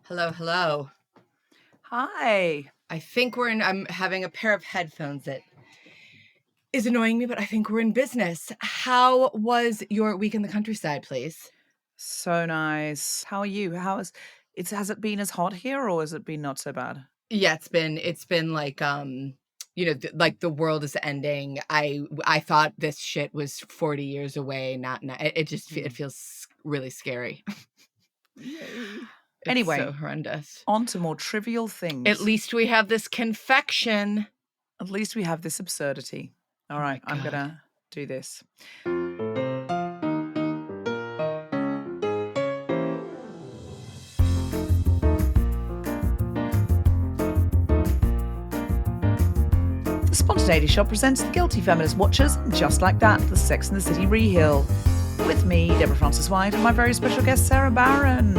Hello, hello. Hi. I think I'm having a pair of headphones that is annoying me, but I think we're in business. How was your week in the countryside, please? So nice. How are you? Has it been as hot here or has it been not so bad? Yeah, it's been like like the world is ending. I thought this shit was 40 years away, not it just it Mm. feels really scary. Yay. It's so Anyway, horrendous. on to more trivial At things. least we have this confection. At least we have this absurdity. All Oh right, my I'm going god. to do this. The Spontaneity Shop presents The Guilty Feminist Watchers, just like that, the Sex and the City Rehill. With me, Deborah Frances-White, and my very special guest, Sara Barron.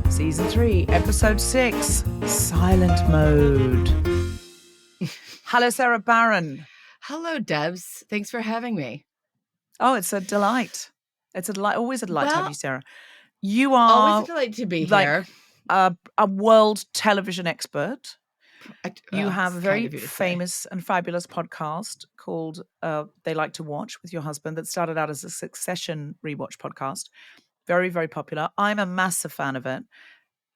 Season 3, Episode 6, Silent Mode. Hello, Sara Barron. Hello, Debs. Thanks for having me. Oh, it's a delight. It's a delight. Always a delight to have you, Sara. You Always a are delight to be like here. a world television expert. You have It's a kind very of you to say. famous and fabulous podcast called They Like to Watch with your husband that started out as a Succession rewatch podcast. Very, very popular. I'm a massive fan of it.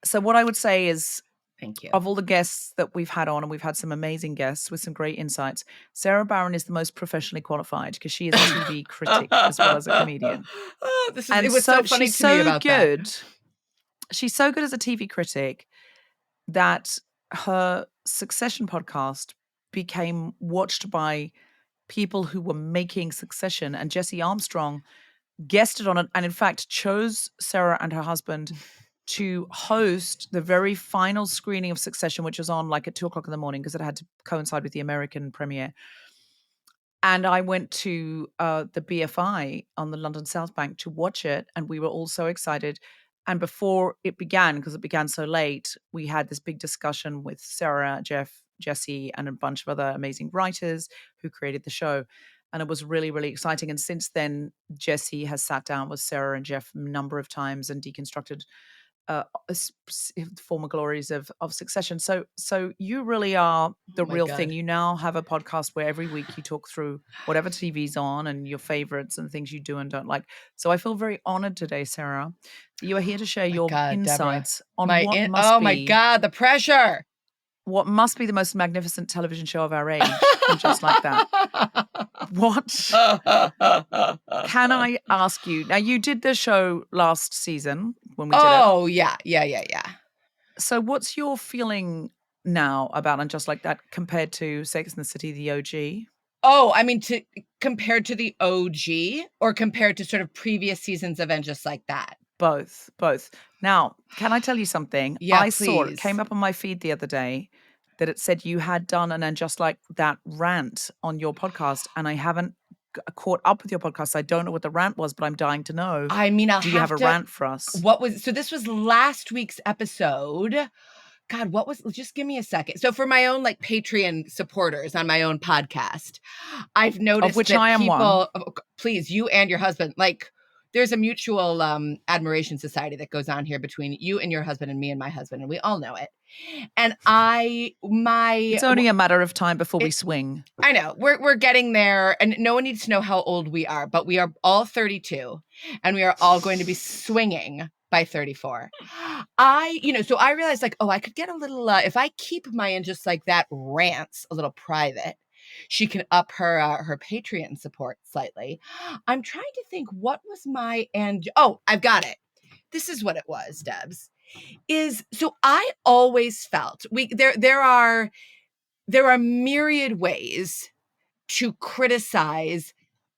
So what I would say is, Thank you. of all the guests that we've had on, and we've had some amazing guests with some great insights, Sara Barron is the most professionally qualified because she is a TV critic as well as a comedian. Oh, And it was so funny she's to me so about that. good. She's so good as a TV critic that her Succession podcast became watched by people who were making Succession, and Jesse Armstrong guested on it and in fact chose Sara and her husband to host the very final screening of Succession, which was on like at 2:00 in the morning because it had to coincide with the American premiere. And I went to the BFI on the London South Bank to watch it, and we were all so excited. And before it began, because it began so late, we had this big discussion with Sarah, Jeff, Jesse, and a bunch of other amazing writers who created the show. And it was really, really exciting. And since then, Jesse has sat down with Sarah and Jeff a number of times and deconstructed former glories of Succession. So you really are the Oh my real thing. God. You now have a podcast where every week you talk through whatever TV's on and your favorites and things you do and don't like. So I feel very honored today, Sara, that you are here to share My your God, Deborah. insights on Oh my God, the pressure. what must be the most magnificent television show of our age. And just like that. What can I ask you? Now, you did the show last season when we did it. Oh, yeah. So what's your feeling now about And Just Like That compared to Sex and the City, the OG? Oh, I mean, compared to the OG or compared to sort of previous seasons of And Just Like That? Both. Now, can I tell you something? Yeah, I saw it please. came up on my feed the other day that it said you had done an And Just Like That rant on your podcast, and I haven't caught up with your podcast. I don't know what the rant was, but I'm dying to know. I mean, do you have a rant for us? So this was last week's episode. God, just give me a second. So for my own like Patreon supporters on my own podcast, I've noticed of which that I am people, one. Please, you and your husband, like there's a mutual admiration society that goes on here between you and your husband and me and my husband, and we all know it. And It's only a matter of time before we swing. I know we're getting there, and no one needs to know how old we are, but we are all 32 and we are all going to be swinging by 34. So I realized like, I could get a little, if I keep my And Just Like That rants a little private, she can up her Patreon support slightly. I'm trying to think what was I've got it. This is what it was, Debs. So I always felt there are myriad ways to criticize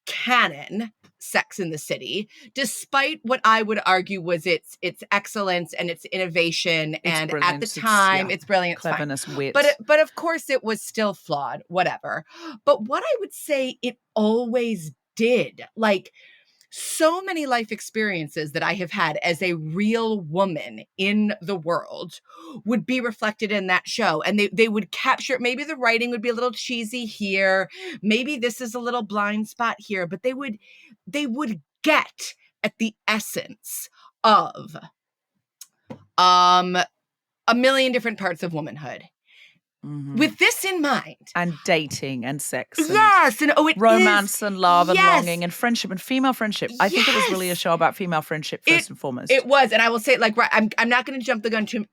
canon Sex in the City, despite what I would argue was its excellence and its innovation. And at the time, it's brilliant. Cleverness, wit. But of course it was still flawed, whatever. But what I would say it always did, like so many life experiences that I have had as a real woman in the world would be reflected in that show. And they would capture, maybe the writing would be a little cheesy here. Maybe this is a little blind spot here, but they would get at the essence of a million different parts of womanhood. Mm-hmm. With this in mind. And dating and sex. Yes. And it romance is, and love and yes. longing and friendship and female friendship. I think it was really a show about female friendship first and foremost. It was. And I will say, like, I'm not going to jump the gun too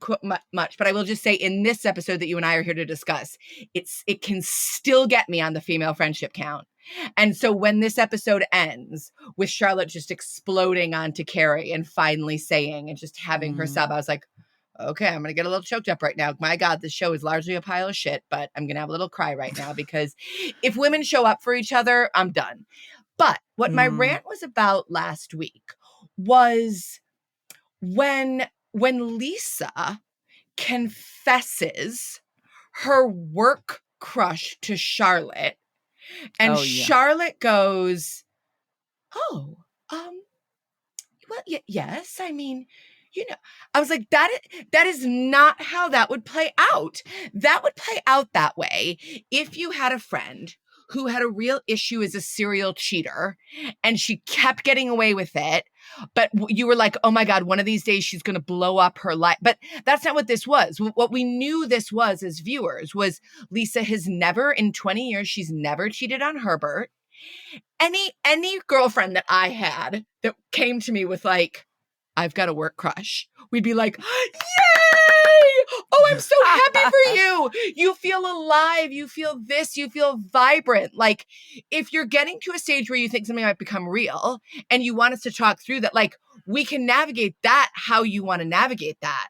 much, but I will just say in this episode that you and I are here to discuss, it can still get me on the female friendship count. And so when this episode ends with Charlotte just exploding onto Carrie and finally saying and just having her sub, I was like, okay, I'm going to get a little choked up right now. My God, this show is largely a pile of shit, but I'm going to have a little cry right now because if women show up for each other, I'm done. But what my rant was about last week was when Lisa confesses her work crush to Charlotte and Charlotte goes, oh, well, yes, I mean, you know, I was like, that is not how that would play out. That would play out that way if you had a friend who had a real issue as a serial cheater and she kept getting away with it. But you were like, oh my God, one of these days she's going to blow up her life. But that's not what this was. What we knew this was as viewers was Lisa has never, in 20 years, she's never cheated on Herbert. Any girlfriend that I had that came to me with like, I've got a work crush, we'd be like, yay! Oh, I'm so happy for you. You feel alive. You feel this. You feel vibrant. Like if you're getting to a stage where you think something might become real and you want us to talk through that, like we can navigate that how you want to navigate that.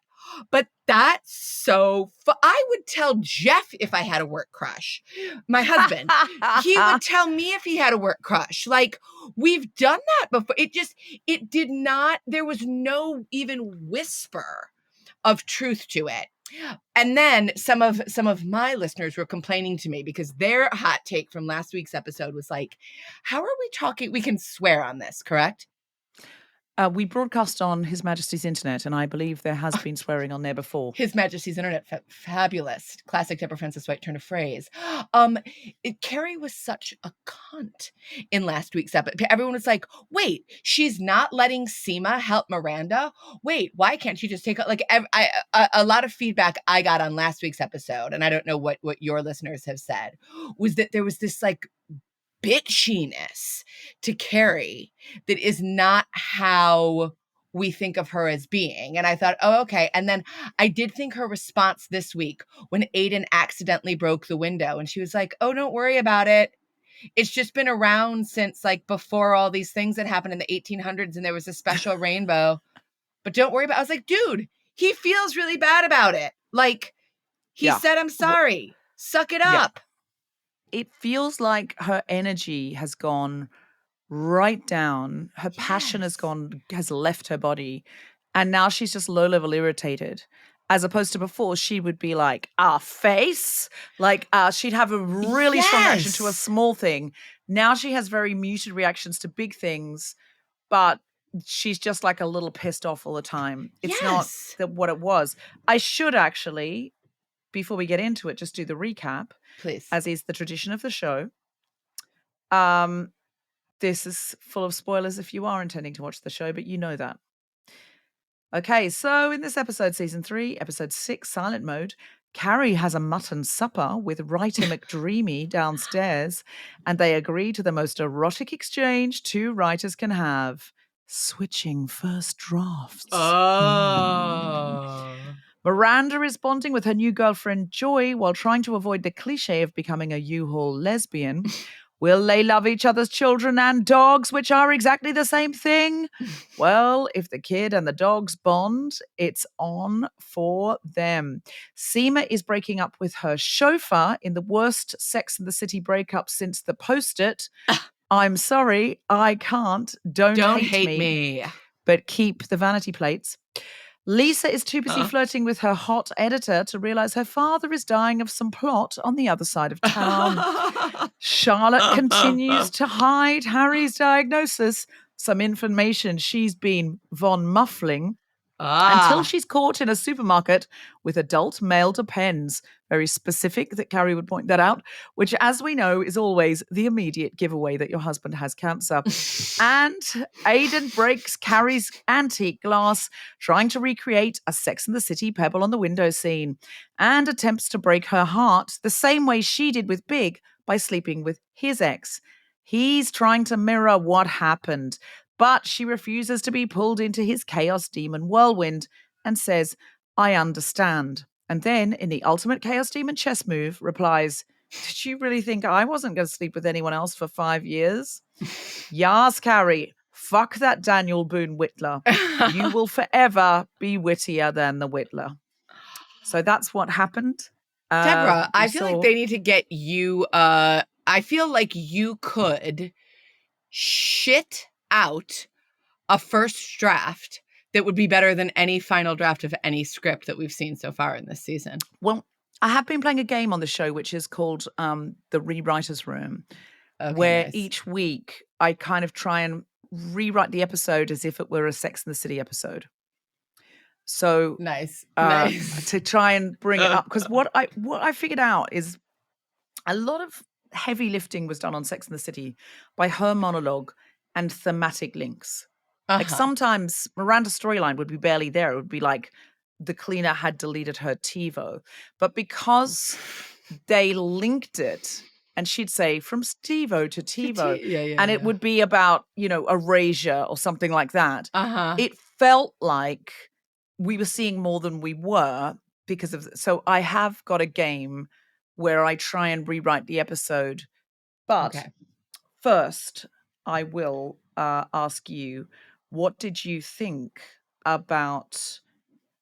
But that's so I would tell Jeff if I had a work crush. My husband, he would tell me if he had a work crush. Like we've done that before. It did not, there was no even whisper of truth to it. And then some of my listeners were complaining to me because their hot take from last week's episode was like, how are we talking? We can swear on this, correct? We broadcast on His Majesty's Internet, and I believe there has been swearing on there before. His Majesty's Internet, fabulous. Classic Deborah Frances-White turn of phrase. Carrie was such a cunt in last week's episode. Everyone was like, wait, she's not letting Seema help Miranda? Wait, why can't she just take it? Like, a lot of feedback I got on last week's episode, and I don't know what your listeners have said, was that there was this, like, bitchiness to Carrie that is not how we think of her as being. And I thought, oh, okay. And then I did think her response this week when Aiden accidentally broke the window and she was like, oh, don't worry about it. It's just been around since like before all these things that happened in the 1800s and there was a special rainbow, but don't worry about it. I was like, dude, he feels really bad about it. Like he said, I'm sorry. Suck it up. It feels like her energy has gone right down. Her passion has left her body. And now she's just low level irritated. As opposed to before, she would be like, face. Like she'd have a really strong reaction to a small thing. Now she has very muted reactions to big things, but she's just like a little pissed off all the time. It's not what it was. I should actually, before we get into it, just do the recap. Please. As is the tradition of the show. This is full of spoilers if you are intending to watch the show, but you know that. Okay, so in this episode, season 3, episode 6, Silent Mode, Carrie has a mutton supper with writer McDreamy downstairs, and they agree to the most erotic exchange two writers can have, switching first drafts. Miranda is bonding with her new girlfriend, Joy, while trying to avoid the cliche of becoming a U-Haul lesbian. Will they love each other's children and dogs, which are exactly the same thing? Well, if the kid and the dogs bond, it's on for them. Seema is breaking up with her chauffeur in the worst Sex and the City breakup since the Post-it. I'm sorry, I can't. Don't hate me. But keep the vanity plates. Lisa is too busy flirting with her hot editor to realize her father is dying of some plot on the other side of town. Charlotte continues to hide Harry's diagnosis, some information she's been von muffling. until Ah. she's caught in a supermarket with adult male depends. Very specific that Carrie would point that out, which, as we know, is always the immediate giveaway that your husband has cancer. And Aidan breaks Carrie's antique glass, trying to recreate a Sex and the City pebble on the window scene, and attempts to break her heart the same way she did with Big by sleeping with his ex. He's trying to mirror what happened, but she refuses to be pulled into his chaos demon whirlwind and says, I understand. And then, in the ultimate chaos demon chess move, replies, did you really think I wasn't going to sleep with anyone else for 5 years? Yas, Carrie, fuck that Daniel Boone Whitler. You will forever be wittier than the Whitler. So that's what happened. Deborah, We I feel like saw- they need to get you, I feel like you could shit out a first draft that would be better than any final draft of any script that we've seen so far in this season. Well, I have been playing a game on the show, which is called The Rewriter's Room, Okay, where nice. each week I kind of try and rewrite the episode as if it were a Sex and the City episode. So Nice. to try and bring it up, because what I figured out is a lot of heavy lifting was done on Sex and the City by her monologue and thematic links. Like sometimes Miranda's storyline would be barely there. It would be like the cleaner had deleted her TiVo. But because they linked it, and she'd say from TiVo to TiVo, and it would be about, erasure or something like that. It felt like we were seeing more than we were because of. So I have got a game where I try and rewrite the episode. But first, I will ask you, what did you think about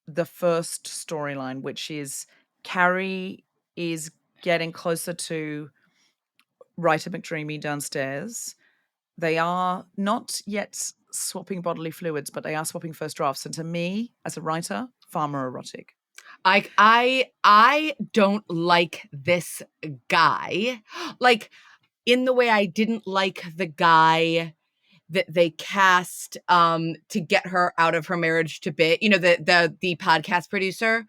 the first storyline, which is Carrie is getting closer to writer McDreamy downstairs. They are not yet swapping bodily fluids, but they are swapping first drafts. And to me, as a writer, far more erotic. I don't like this guy. Like, in the way I didn't like the guy that they cast to get her out of her marriage to Big, the podcast producer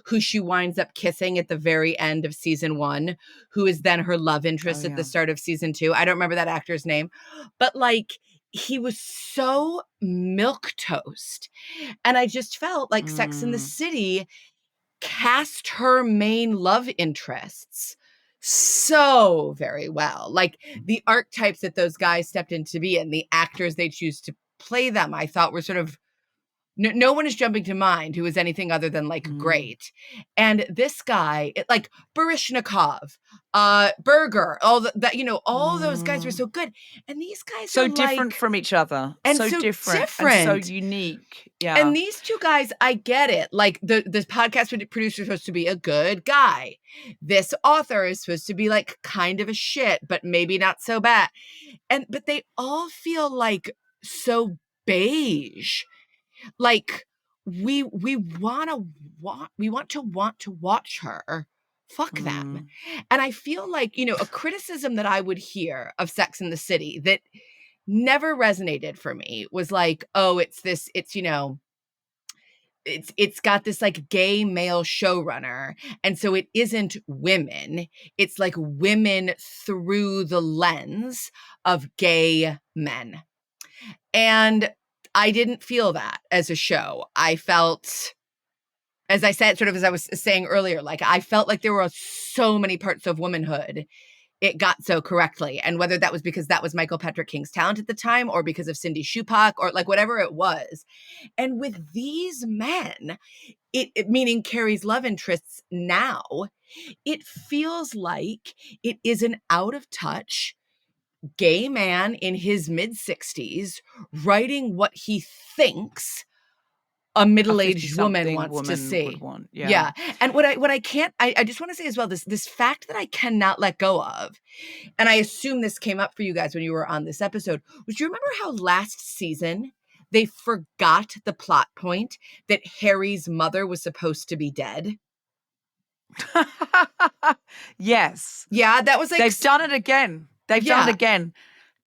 who she winds up kissing at the very end of season 1, who is then her love interest at the start of season 2. I don't remember that actor's name, but like he was so milquetoast. And I just felt like Sex and the City cast her main love interests so very well. Like the archetypes that those guys stepped in to be and the actors they choose to play them, I thought were sort of no one is jumping to mind who is anything other than like great. And this guy, like Barishnikov, Berger, all that, all those guys were so good. And these guys so are different from each other. And so different. And so unique. Yeah. And these two guys, I get it. Like the podcast producer is supposed to be a good guy. This author is supposed to be like kind of a shit, but maybe not so bad. But they all feel like so beige. Like we want to watch her fuck them. And I feel like, a criticism that I would hear of Sex and the City that never resonated for me was like, oh, it's got this like gay male showrunner. And so it isn't women. It's like women through the lens of gay men. And I didn't feel that as a show. I felt, as I said, sort of as I was saying earlier, like I felt like there were so many parts of womanhood it got so correctly. And whether that was because that was Michael Patrick King's talent at the time or because of Cindy Shupak or like whatever it was. And with these men, it meaning Carrie's love interests now, it feels like it is an out of touch gay man in his mid-60s writing what he thinks a middle-aged woman wants to see. Yeah. And what I can't, I just want to say as well, this fact that I cannot let go of, and I assume this came up for you guys when you were on this episode, was you remember how last season they forgot the plot point that Harry's mother was supposed to be dead? Yes. Yeah, that was like... They've done it again. They've done it again.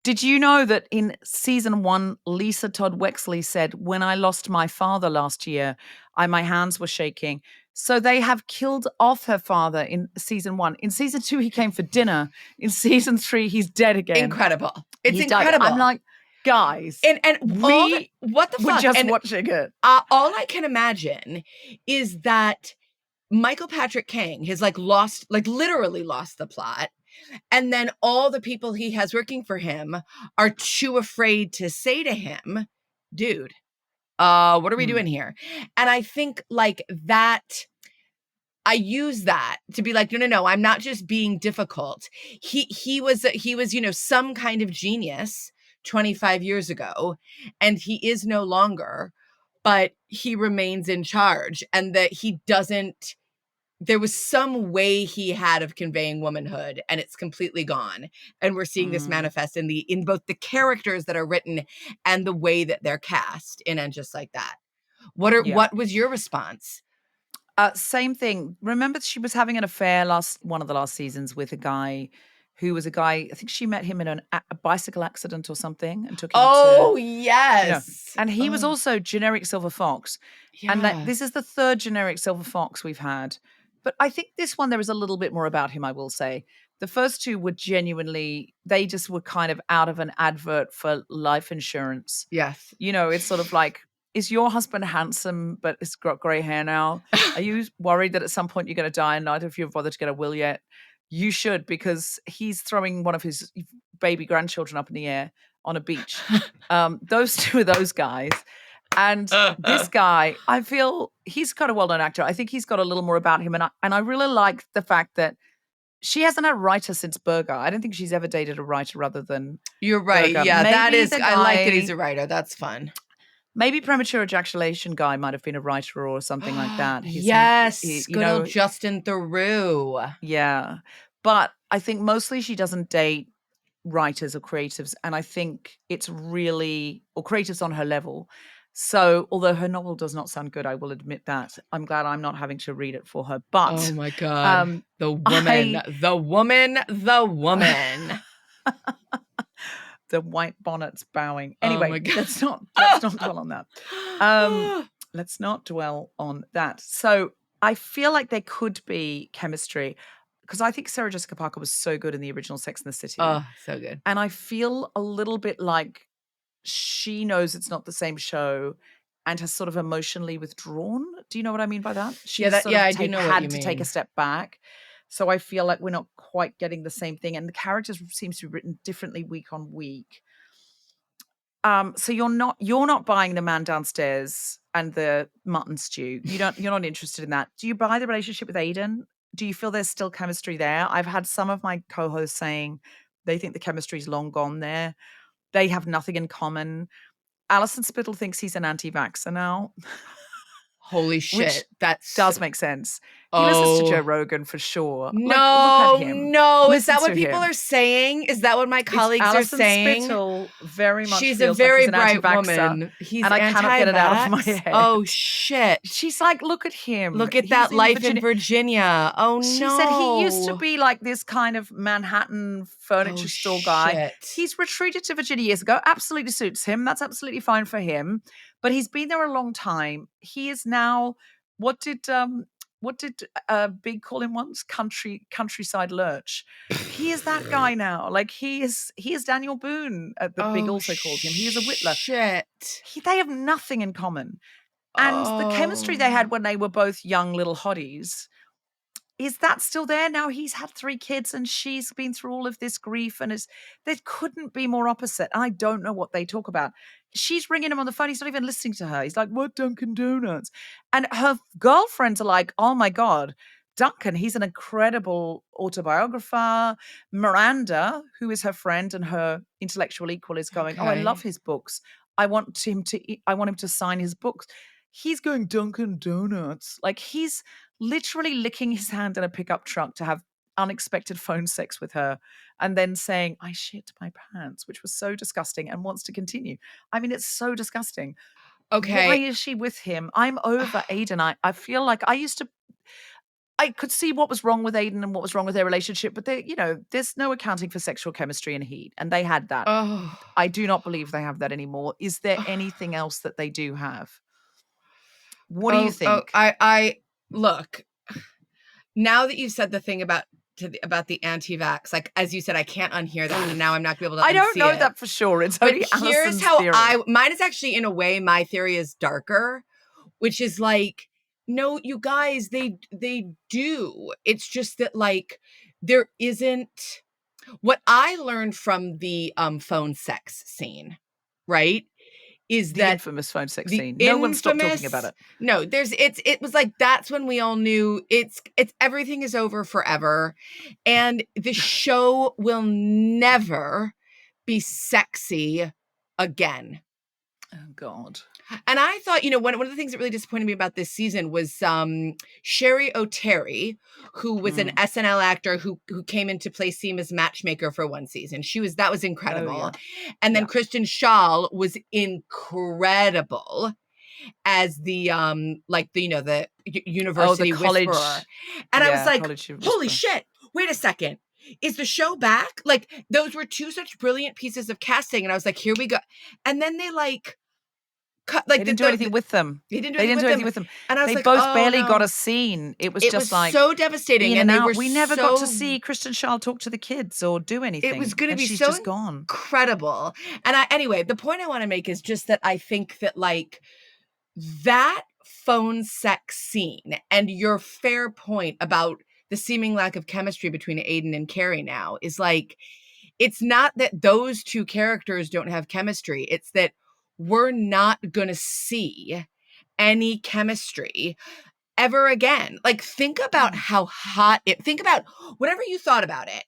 Did you know that in season 1, Lisa Todd Wexley said, "When I lost my father last year, my hands were shaking." So they have killed off her father in season 1. In season 2, he came for dinner. In season 3, he's dead again. Incredible. It's He's died. incredible. I'm like, guys, and all the, what the we're fuck? just And watching it. all I can imagine is that Michael Patrick King has literally lost the plot. And then all the people he has working for him are too afraid to say to him, dude, what are we doing here? And I think like that, I use that to be like, no, I'm not just being difficult. He was, some kind of genius 25 years ago, and he is no longer, but he remains in charge, and that he doesn't, there was some way he had of conveying womanhood, and it's completely gone. And we're seeing this manifest in both the characters that are written and the way that they're cast in And Just Like That. What was your response? Same thing. Remember, she was having an affair one of the last seasons with a guy who was a guy. I think she met him in a bicycle accident or something, and took him to. Yes. And he was also generic Silver Fox. Yeah. And this is the third generic Silver Fox we've had. But I think this one, there is a little bit more about him, I will say. The first two were genuinely, they just were kind of out of an advert for life insurance. Yes. It's sort of like, is your husband handsome, but he's got gray hair now? Are you worried that at some point you're going to die and neither of you have bothered to get a will yet? You should, because he's throwing one of his baby grandchildren up in the air on a beach. Those two are those guys. And this guy, I feel he's kind of well-known actor. I think he's got a little more about him. And I really like the fact that she hasn't had a writer since Berger. I don't think she's ever dated a writer rather than You're right. Berger. Yeah, Maybe that is, I like that guy- he's a writer. That's fun. Maybe Premature Ejaculation guy might have been a writer or something like that. Yes, good old Justin Theroux. Yeah. But I think mostly she doesn't date writers or creatives, and I think it's really, or creatives on her level. So although her novel does not sound good, I will admit that. I'm glad I'm not having to read it for her. But oh my God, the woman. The white bonnets bowing. Anyway, oh let's not dwell on that. Let's not dwell on that. So I feel like there could be chemistry, because I think Sarah Jessica Parker was so good in the original Sex and the City. Oh, so good. And I feel a little bit like she knows it's not the same show and has sort of emotionally withdrawn. Do you know what I mean by that? She's I do know what you had to mean. take a step back. So I feel like we're not quite getting the same thing, and the characters seems to be written differently week on week. So you're not buying the man downstairs and the mutton stew. You're not interested in that. Do you buy the relationship with Aiden? Do you feel there's still chemistry there? I've had some of my co-hosts saying they think the chemistry's long gone there. They have nothing in common. Alison Spittle thinks he's an anti-vaxxer now. Holy shit. That does make sense. He listens to Joe Rogan for sure. No, look at him. No. Listen is that what to people him. are saying? Is that what my colleagues are saying? Spittle very much She's feels a very like he's an bright anti-vaxxer, woman. He's and I cannot get it out of my head. Oh shit. She's like, look at him. Look at that life in Virginia. Oh no. She said he used to be like this kind of Manhattan furniture store guy. He's retreated to Virginia years ago. Absolutely suits him. That's absolutely fine for him. But he's been there a long time. He is now, what did Big call him once? Countryside Lurch. He is that guy now. Like he is Daniel Boone. The Big also called him. He is a Whittler. Shit. They have nothing in common. And the chemistry they had when they were both young little hotties, is that still there? Now he's had 3 kids and she's been through all of this grief, and there couldn't be more opposite. I don't know what they talk about. She's ringing him on the phone. He's not even listening to her. He's like, what, Dunkin' Donuts? And her girlfriends are like, oh my God, Duncan, he's an incredible autobiographer. Miranda, who is her friend and her intellectual equal, is going, oh, I love his books. I want him to sign his books. He's going, Dunkin' Donuts. Like he's literally licking his hand in a pickup truck to have unexpected phone sex with her, and then saying, I shit my pants, which was so disgusting, and wants to continue. I mean, it's so disgusting. Okay. Why is she with him? I'm over Aiden. I feel like I used to I could see what was wrong with Aiden and what was wrong with their relationship, but there's no accounting for sexual chemistry and heat, and they had that. Oh, I do not believe they have that anymore. Is there anything else that they do have? What do you think? I look. Now that you've said the thing about the anti-vax, like as you said, I can't unhear that, and now I'm not gonna be able to. I don't know it. that for sure. It's but only here's Alison's how theory. mine is actually, in a way, my theory is darker, which is like, no, you guys, they do. It's just that like there isn't. What I learned from the phone sex scene, right, is The that infamous phone sex the scene. No one stopped talking about it. No, it was like, that's when we all knew it's everything is over forever, and the show will never be sexy again. Oh God. And I thought, one of the things that really disappointed me about this season was Sherry O'Terry, who was an SNL actor who came in to play Seema's matchmaker for one season. That was incredible. Oh, yeah. And then Kristen Schaal was incredible as the the university the college whisperer. And I was like, holy whisperer. shit, wait a second. Is the show back? Like, those were two such brilliant pieces of casting. And I was like, here we go. And then they they didn't do anything with them. They didn't do anything with them. And I was they both barely got a scene. It was just like so devastating. And we never got to see Kristen Schaal talk to the kids or do anything. It was going to be she's so just gone. Incredible. And anyway, the point I want to make is just that I think that like that phone sex scene, and your fair point about the seeming lack of chemistry between Aiden and Carrie now, is like, it's not that those two characters don't have chemistry. It's that we're not going to see any chemistry ever again. Like, think about how hot think about whatever you thought about it.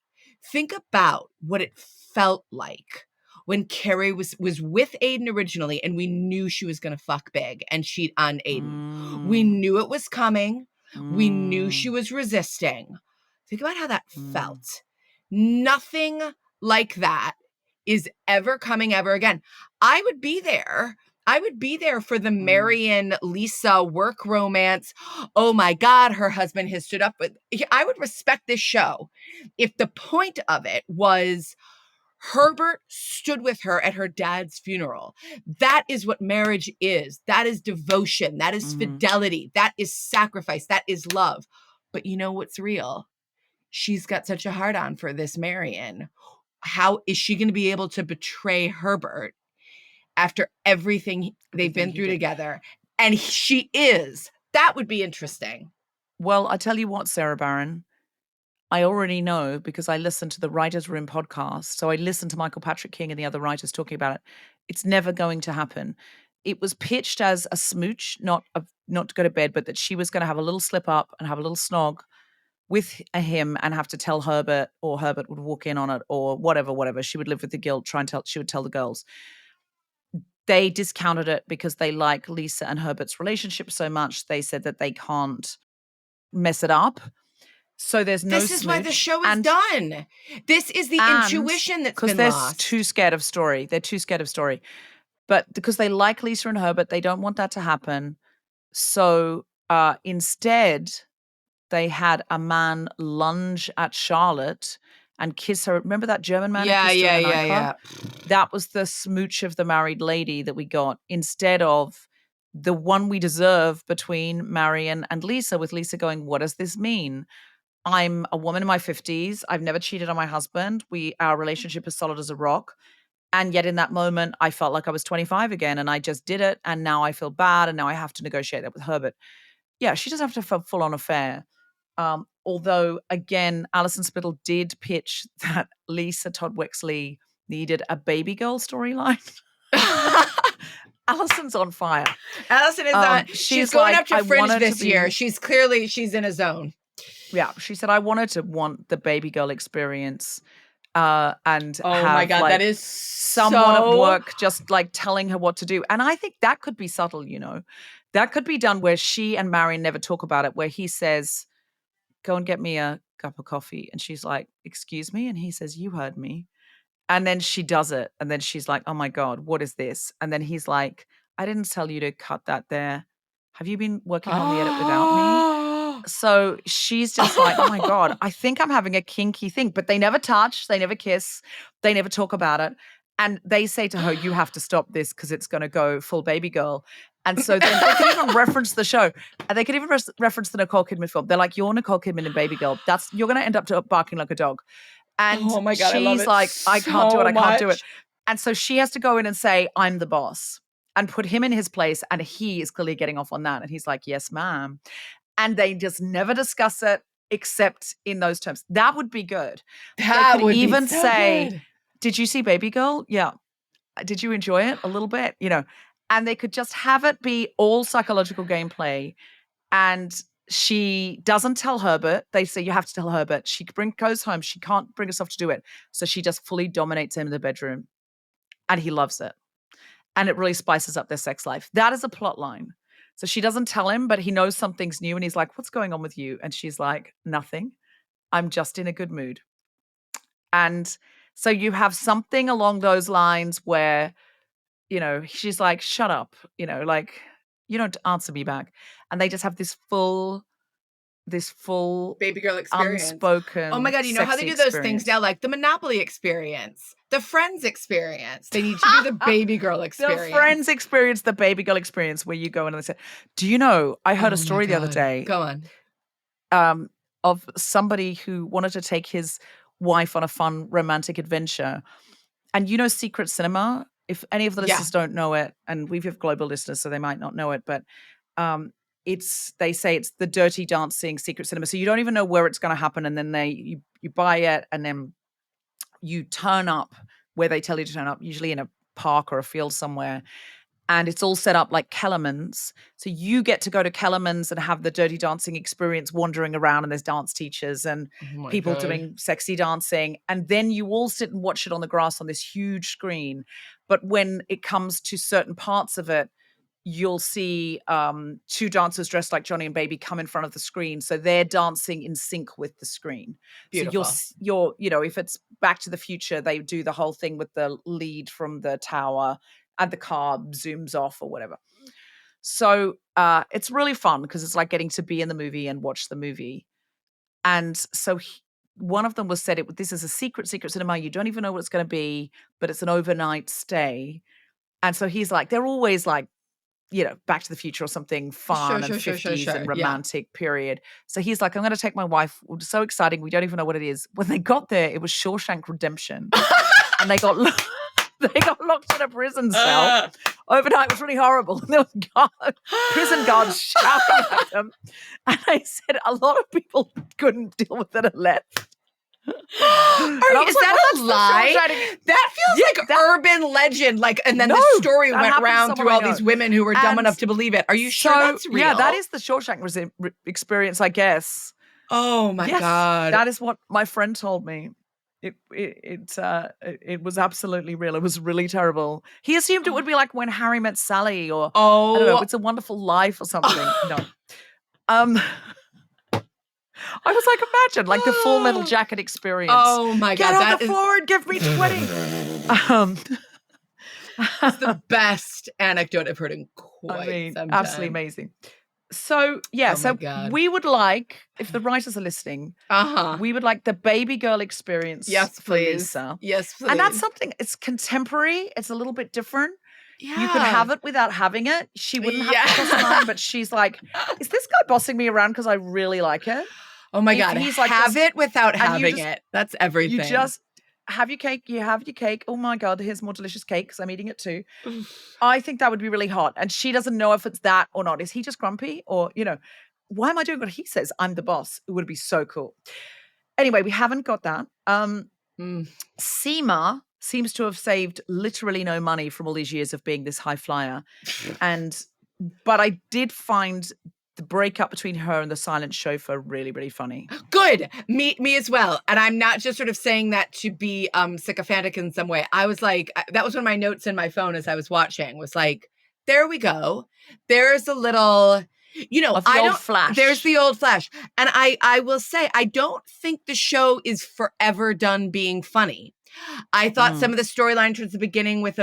Think about what it felt like when Carrie was with Aiden originally, and we knew she was going to fuck big and cheat on Aiden. We knew it was coming. We knew she was resisting. Think about how that felt. Nothing like that is ever coming ever again. I would be there. I would be there for the Marion Lisa work romance. Oh my God, her husband has stood up with. I would respect this show if the point of it was Herbert stood with her at her dad's funeral. That is what marriage is. That is devotion. That is fidelity. That is sacrifice. That is love. But you know what's real? She's got such a hard on for this Marion. How is she going to be able to betray Herbert after everything they've been through together? And she is. That would be interesting. Well, I tell you what, Sara Barron, I already know, because I listened to the Writers' Room podcast. So I listened to Michael Patrick King and the other writers talking about it. It's never going to happen. It was pitched as a smooch, not to go to bed, but that she was going to have a little slip up and have a little snog with him and have to tell Herbert, or Herbert would walk in on it, or whatever. She would live with the guilt, she would tell the girls. They discounted it because they like Lisa and Herbert's relationship so much. They said that they can't mess it up. So there's no This is why the show is done. This is the intuition that's been lost. Because they're too scared of story. They're too scared of story. But because they like Lisa and Herbert, they don't want that to happen. So instead, they had a man lunge at Charlotte and kiss her. Remember that German man? Yeah. That was the smooch of the married lady that we got, instead of the one we deserve between Marion and Lisa, with Lisa going, what does this mean? I'm a woman in my 50s. I've never cheated on my husband. Our relationship is solid as a rock. And yet in that moment, I felt like I was 25 again, and I just did it. And now I feel bad. And now I have to negotiate that with Herbert. Yeah, she doesn't have to have a full-on affair. Although, again, Alison Spittle did pitch that Lisa Todd Wexley needed a baby girl storyline. Alison's on fire. Alison is on. She's going up to Fringe this year. She's in a zone. Yeah, she said, I wanted to want the baby girl experience, and oh have, my God, like, that is someone at work just like telling her what to do. And I think that could be subtle, that could be done where she and Marion never talk about it, where he says, go and get me a cup of coffee. And she's like, excuse me? And he says, you heard me. And then she does it. And then she's like, oh my God, what is this? And then he's like, I didn't tell you to cut that there. Have you been working on the edit without me? So she's just like, oh my God, I think I'm having a kinky thing. But they never touch, they never kiss, they never talk about it. And they say to her, you have to stop this because it's going to go full baby girl. And so then they could even reference the show. And they could even reference the Nicole Kidman film. They're like, you're Nicole Kidman in Baby Girl. You're going to end up barking like a dog. And Oh my God, I love she's it like, I can't do it. I can't do it. much. And so she has to go in and say, I'm the boss, and put him in his place. And he is clearly getting off on that. And he's like, yes, ma'am. And they just never discuss it except in those terms. That would be good. That would even be so say, good. did you see Baby Girl? Yeah. Did you enjoy it a little bit? You know, and they could just have it be all psychological gameplay. And she doesn't tell Herbert. They say, you have to tell Herbert. She goes home. She can't bring herself to do it. So she just fully dominates him in the bedroom. And he loves it. And it really spices up their sex life. That is a plot line. So she doesn't tell him, but he knows something's new. And he's like, what's going on with you? And she's like, nothing. I'm just in a good mood. And so you have something along those lines where, you know, she's like, shut up, you know, like, you don't answer me back. And they just have this full Baby girl experience. unspoken. Oh my God, you know how they do those things now, like the Monopoly experience, the Friends experience. They need to do the baby girl experience. The Friends experience, the baby girl experience, where you go in and they say, do you know, I heard a story the other day. Go on. Of somebody who wanted to take his wife on a fun romantic adventure. And you know Secret Cinema? If any of the listeners don't know it, and we have global listeners, so they might not know it, but they say it's the Dirty Dancing Secret Cinema. So you don't even know where it's going to happen, and then you buy it, and then you turn up where they tell you to turn up, usually in a park or a field somewhere. And it's all set up like Kellerman's. So you get to go to Kellerman's and have the Dirty Dancing experience, wandering around, and there's dance teachers and people doing sexy dancing. And then you all sit and watch it on the grass on this huge screen. But when it comes to certain parts of it, you'll see two dancers dressed like Johnny and Baby come in front of the screen. So they're dancing in sync with the screen. Beautiful. So you're, you know, if it's Back to the Future, they do the whole thing with the lead from the tower and the car zooms off or whatever. So it's really fun because it's like getting to be in the movie and watch the movie. And so one of them was said, this is a secret cinema. You don't even know what it's going to be, but it's an overnight stay. And so he's like, they're always like, you know, Back to the Future or something fun and 50s and romantic period. So he's like, I'm going to take my wife. It was so exciting. We don't even know what it is. When they got there, it was Shawshank Redemption. And they got locked in a prison cell overnight. It was really horrible. And there was prison guards shouting at them. And I said a lot of people couldn't deal with it and left. Is that a lie? That feels like urban legend. Like, and then the story went round through all these women who were dumb enough to believe it. Are you sure that's real? Yeah, that is the Shawshank experience, I guess. Oh my God. That is what my friend told me. It was absolutely real. It was really terrible. He assumed it would be like When Harry Met Sally or I don't know, It's a Wonderful Life or something. No. I was like, imagine like the Full Metal Jacket experience. Oh my God. Get on the floor and give me 20. It's the best anecdote I've heard in quite some time. Absolutely amazing. So, we would like, if the writers are listening, we would like the baby girl experience. Yes, please. Lisa. Yes, please. And that's something, it's contemporary. It's a little bit different. Yeah. You could have it without having it. She wouldn't have to cross the line, but she's like, is this guy bossing me around because I really like it? Oh my God. He's like, have it without having it. That's everything. You just have your cake. You have your cake. Oh my God, here's more delicious cake because I'm eating it too. I think that would be really hot. And she doesn't know if it's that or not. Is he just grumpy? Or, you know, why am I doing what he says? I'm the boss. It would be so cool. Anyway, we haven't got that. Seema seems to have saved literally no money from all these years of being this high flyer. But I did find the breakup between her and the silent chauffeur really, really funny. Good. Me as well. And I'm not just sort of saying that to be sycophantic in some way. I was like, that was one of my notes in my phone as I was watching, was like, there we go. There's a little, you know, old flash. There's the old flash. And I will say, I don't think the show is forever done being funny. I thought some of the storyline towards the beginning with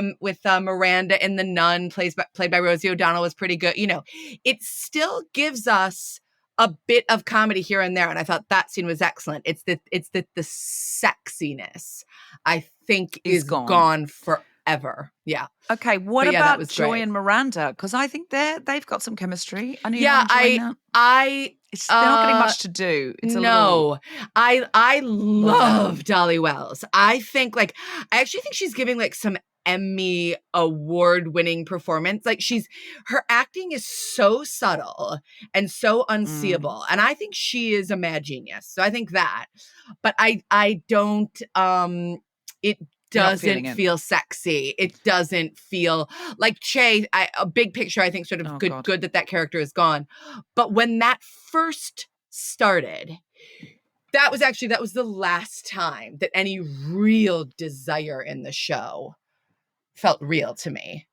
Miranda and the nun played by Rosie O'Donnell was pretty good. You know, it still gives us a bit of comedy here and there, and I thought that scene was excellent. It's that the sexiness, I think, is gone forever. Yeah. Okay, what But yeah, that about was Joy great. and Miranda? Because I think they've got some chemistry. Are you not enjoying that? They're not getting much to do. It's a little. I love Dolly Wells. I actually think she's giving like some Emmy award-winning performance. Like her acting is so subtle and so unseeable, and I think she is a mad genius. So I think that, but I don't. It doesn't feel sexy. It doesn't feel like Che. A big picture, I think, sort of good that character is gone. But when that first started, that was the last time that any real desire in the show felt real to me.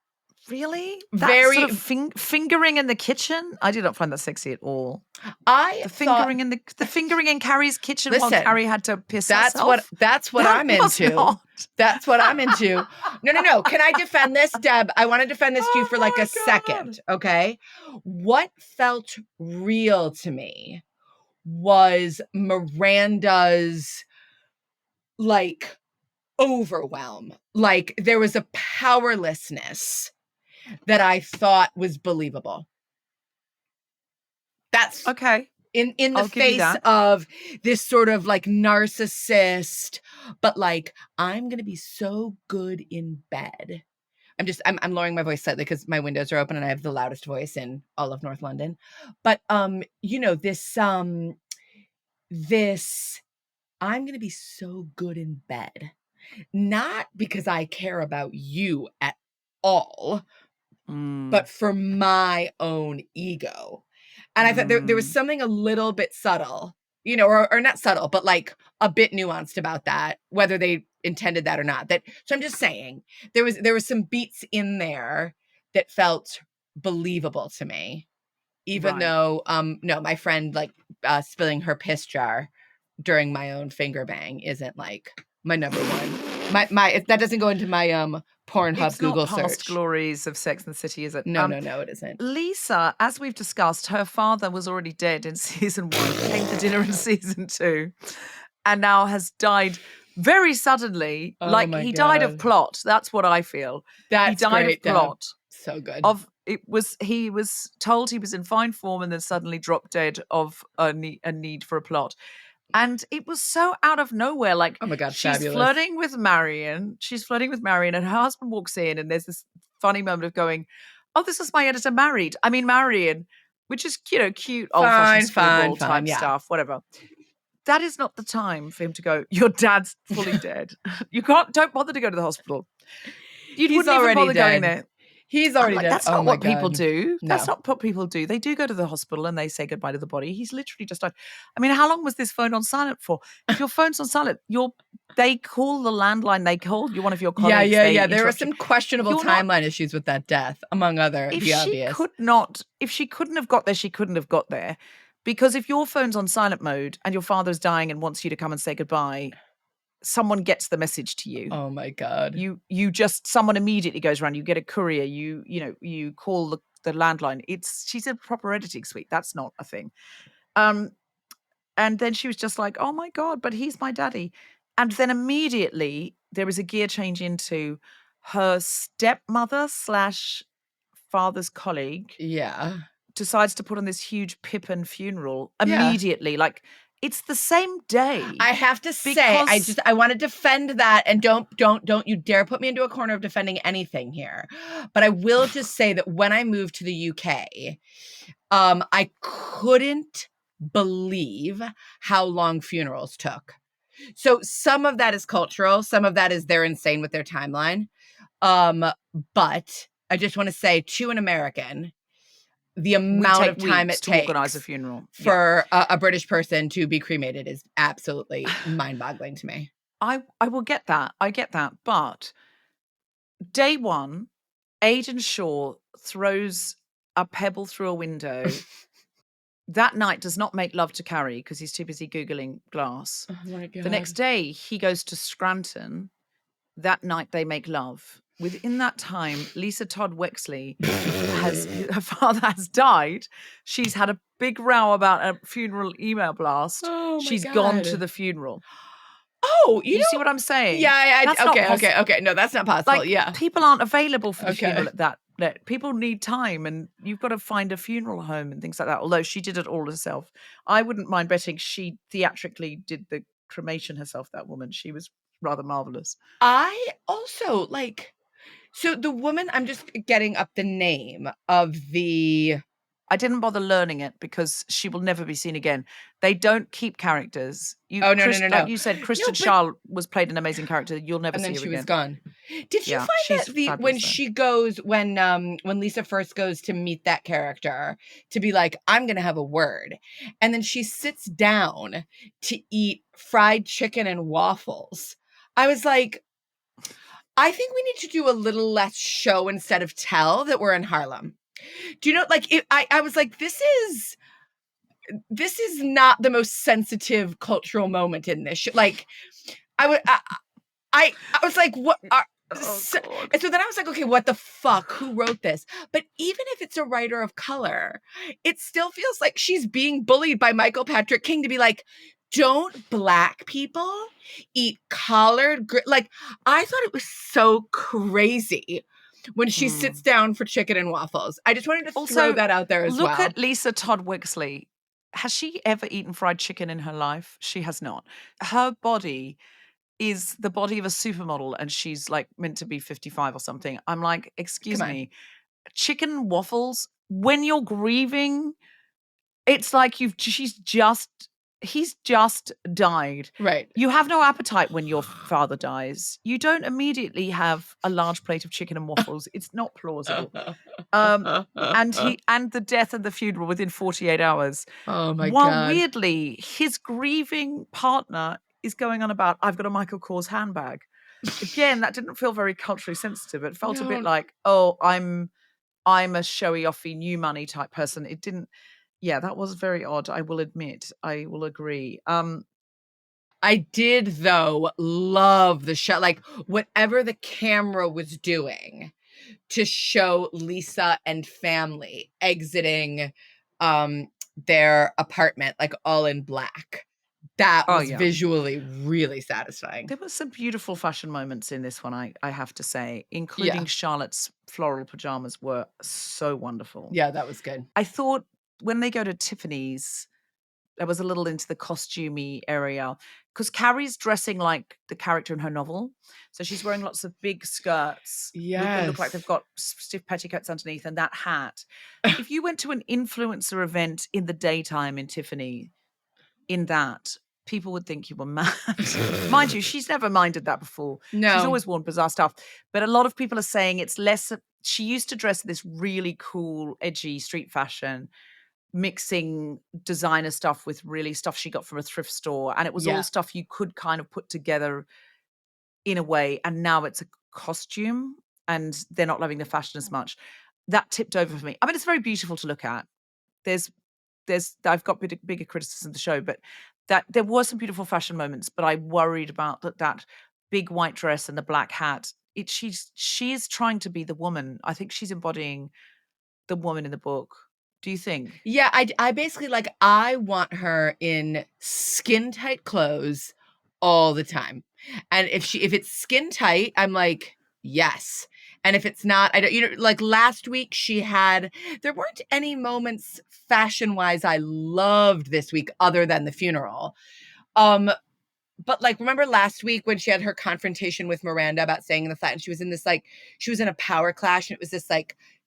Really? That sort of fingering in the kitchen? I did not find that sexy at all. The fingering in Carrie's kitchen while Carrie had to piss herself. That's what I'm into. That's what I'm into. No. Can I defend this, Deb? I want to defend this to you for like a second, okay? What felt real to me was Miranda's like overwhelm. Like there was a powerlessness that I thought was believable. That's okay. In the face of this sort of like narcissist, but like, I'm going to be so good in bed. I'm lowering my voice slightly because my windows are open and I have the loudest voice in all of North London. But, this, I'm going to be so good in bed, not because I care about you at all, but for my own ego. And I thought there was something a little bit subtle, or not subtle, but like a bit nuanced about that, whether they intended that or not. So I'm just saying there was some beats in there that felt believable to me, even though, no, my friend like spilling her piss jar during my own finger bang isn't like my number one. My that doesn't go into my Pornhub Google search. Past glories of Sex and the City, is it? No, it isn't. Lisa, as we've discussed, her father was already dead in season 1, came to dinner in season 2, and now has died very suddenly. He died of plot. That's what I feel. He died of plot. So good. He was told he was in fine form and then suddenly dropped dead of a need for a plot. And it was so out of nowhere. Like, oh my God, she's fabulous. flirting with Marion, and her husband walks in, and there's this funny moment of going, "Oh, this is my editor Marion," which is, cute, old-fashioned screwball type stuff, whatever. That is not the time for him to go, "Your dad's fully dead. Don't bother to go to the hospital." You wouldn't even bother going there. He's already dead. That's not what people do. No. That's not what people do. They do go to the hospital and they say goodbye to the body. He's literally just died. I mean, how long was this phone on silent for? If your phone's on silent, they call the landline. They call you one of your colleagues. Yeah. There were some questionable timeline issues with that death, among other. If she couldn't have got there, she couldn't have got there. Because if your phone's on silent mode and your father's dying and wants you to come and say goodbye, someone gets the message to you. Oh my God. Someone immediately goes around, you get a courier, you call the landline. She's a proper editing suite. That's not a thing. And then she was just like, oh my God, but he's my daddy. And then immediately there was a gear change into her stepmother / father's colleague. Yeah. Decides to put on this huge Pippin funeral immediately. Like, it's the same day. I have to say, I want to defend that, and don't you dare put me into a corner of defending anything here. But I will just say that when I moved to the UK, I couldn't believe how long funerals took. So some of that is cultural, some of that is they're insane with their timeline. But I just want to say, to an American, the amount of time it takes to organize a funeral for a British person to be cremated is absolutely mind-boggling to me. I will get that. I get that. But day 1, Aidan Shaw throws a pebble through a window. That night does not make love to Carrie because he's too busy Googling glass. Oh my God. The next day, he goes to Scranton. That night they make love. within that time, Lisa Todd Wexley her father has died. She's had a big row about a funeral email blast. Oh my She's gone to God. the funeral. Oh, You see what I'm saying? That's not possible. okay. No, that's not possible. Like, Yeah. people aren't available for the Okay. funeral at that. People need time, and you've got to find a funeral home and things like that. Although she did it all herself. I wouldn't mind betting she theatrically did the cremation herself, that woman. She was rather marvelous. I also so the woman, I'm just getting up the name of the. I didn't bother learning it because she will never be seen again. They don't keep characters. Oh, no. Like you said, Kristen No, but Schaal was played an amazing character. You'll never and see then her she was again. gone. Did you Yeah, find she's that when fabulous, though. she goes when Lisa first goes to meet that character to be like, I'm gonna have a word, and then she sits down to eat fried chicken and waffles. I was like, I think we need to do a little less show instead of tell that we're in Harlem. Do you know, I was like, this is not the most sensitive cultural moment in this show. Like, I was like, what are. And so then I was like, okay, what the fuck? Who wrote this? But even if it's a writer of color, it still feels like she's being bullied by Michael Patrick King to be like, don't Black people eat like, I thought it was so crazy when she sits down for chicken and waffles. I just wanted to throw that out there as well. Look at Lisa Todd Wexley. Has she ever eaten fried chicken in her life? She has not. Her body is the body of a supermodel, and she's like meant to be 55 or something. I'm like, excuse me, chicken waffles when you're grieving, it's like he's just died. Right. You have no appetite when your father dies. You don't immediately have a large plate of chicken and waffles. It's not plausible. And the death and the funeral within 48 hours. Oh my While God. weirdly, his grieving partner is going on about, I've got a Michael Kors handbag. Again, that didn't feel very culturally sensitive. It felt a bit like, oh, I'm a showy offy new money type person. It didn't. Yeah, that was very odd. I will admit. I will agree. I did though love the shot, like whatever the camera was doing to show Lisa and family exiting their apartment, like all in black. That was visually really satisfying. There were some beautiful fashion moments in this one, I have to say, including Charlotte's floral pajamas were so wonderful. Yeah, that was good. I thought when they go to Tiffany's, I was a little into the costumey area because Carrie's dressing like the character in her novel. So she's wearing lots of big skirts that look like they've got stiff petticoats underneath, and that hat. If you went to an influencer event in the daytime in Tiffany, in that, people would think you were mad. Mind you, she's never minded that before. No. She's always worn bizarre stuff. But a lot of people are saying it's less. She used to dress this really cool, edgy street fashion, mixing designer stuff with really stuff she got from a thrift store. And it was all stuff you could kind of put together in a way. And now it's a costume and they're not loving the fashion as much. That tipped over for me. I mean, it's very beautiful to look at. I've got bigger criticism of the show, but that there were some beautiful fashion moments, but I worried about that big white dress and the black hat. She is trying to be the woman. I think she's embodying the woman in the book. Do you think? Yeah, I basically I want her in skin tight clothes all the time. And if it's skin tight, I'm like, yes. And if it's not, I don't, like last week there weren't any moments fashion wise I loved this week other than the funeral. But remember last week when she had her confrontation with Miranda about staying in the flat, and she was in this she was in a power clash, and it was this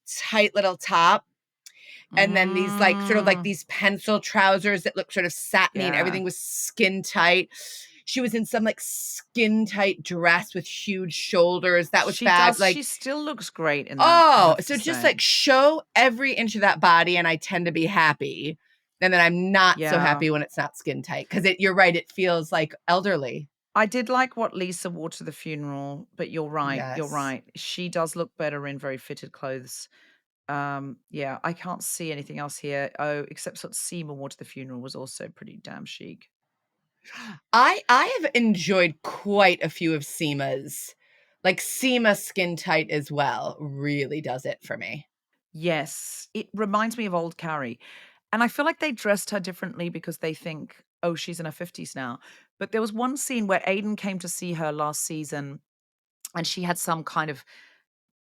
tight little top. And then these sort of these pencil trousers that look sort of satiny and everything was skin tight. She was in some skin tight dress with huge shoulders. That was bad. She still looks great in that. Oh, so just show every inch of that body and I tend to be happy. And then I'm not so happy when it's not skin tight. Because you're right, it feels elderly. I did like what Lisa wore to the funeral, but you're right. Yes. You're right. She does look better in very fitted clothes. I can't see anything else here. Oh, except what Seema wore to the funeral was also pretty damn chic. I have enjoyed quite a few of Seema's Like Seema Skin Tight as well really does it for me. Yes, it reminds me of old Carrie. And I feel like they dressed her differently because they think, oh, she's in her 50s now. But there was one scene where Aiden came to see her last season and she had some kind of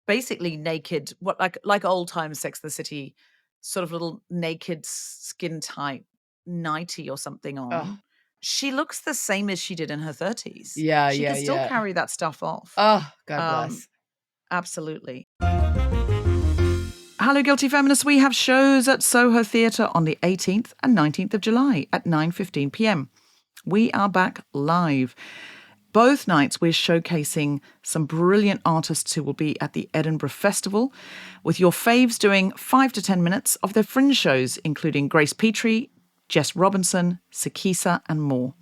basically naked, what like old time Sex the City, sort of little naked skin tight nightie or something Oh, on. She looks the same as she did in her 30s. yeah, She yeah, can still yeah. carry that stuff off. Oh, God Um, bless. absolutely. Hello, Guilty Feminists. We have shows at Soho Theatre on the 18th and 19th of July at 9:15 p.m. We are back live. Both nights we're showcasing some brilliant artists who will be at the Edinburgh Festival, with your faves doing 5 to 10 minutes of their fringe shows, including Grace Petrie, Jess Robinson, Sakisa, and more.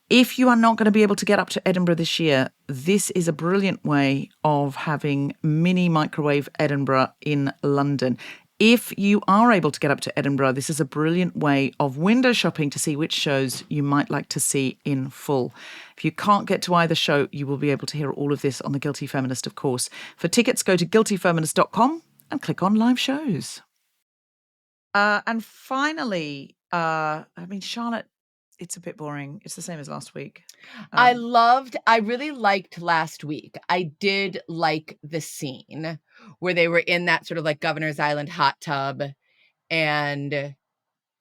If you are not going to be able to get up to Edinburgh this year, this is a brilliant way of having mini microwave Edinburgh in London. If you are able to get up to Edinburgh, this is a brilliant way of window shopping to see which shows you might like to see in full. If you can't get to either show, you will be able to hear all of this on The Guilty Feminist, of course. For tickets, go to guiltyfeminist.com and click on live shows. And finally, Charlotte, it's a bit boring. It's the same as last week. I really liked last week. I did like the scene where they were in that sort of like Governor's Island hot tub and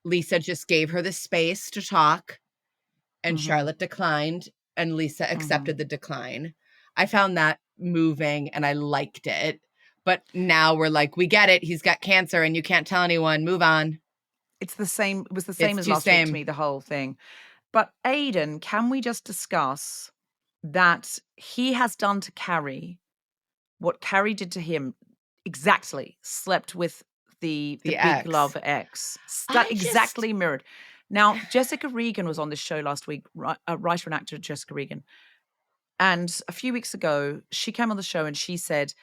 Lisa just gave her the space to talk and Mhm, Charlotte declined and Lisa mhm. accepted the decline. I found that moving and I liked it. But now we're like, we get it. He's got cancer and you can't tell anyone. Move on. It's the same. It was the It's same as too last week to me, same. the whole thing. But Aidan, can we just discuss that he has done to Carrie what Carrie did to him exactly, slept with the The big ex. love ex. That I just exactly mirrored. Now, Jessica Regan was on this show last week, writer and actor Jessica Regan. And a few weeks ago, she came on the show and she said,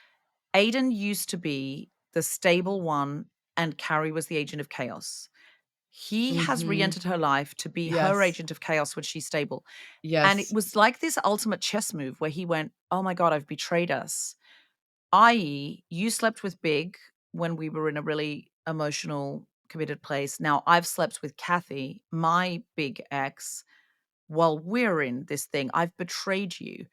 Aidan used to be the stable one and Carrie was the agent of chaos. He has mhm. re-entered her life to be her Yes. agent of chaos when she's stable. And it Yes. was like this ultimate chess move where he went, oh my God, I've betrayed us. I.e., you slept with Big when we were in a really emotional, committed place. Now I've slept with Kathy, my big ex, while we're in this thing. I've betrayed you.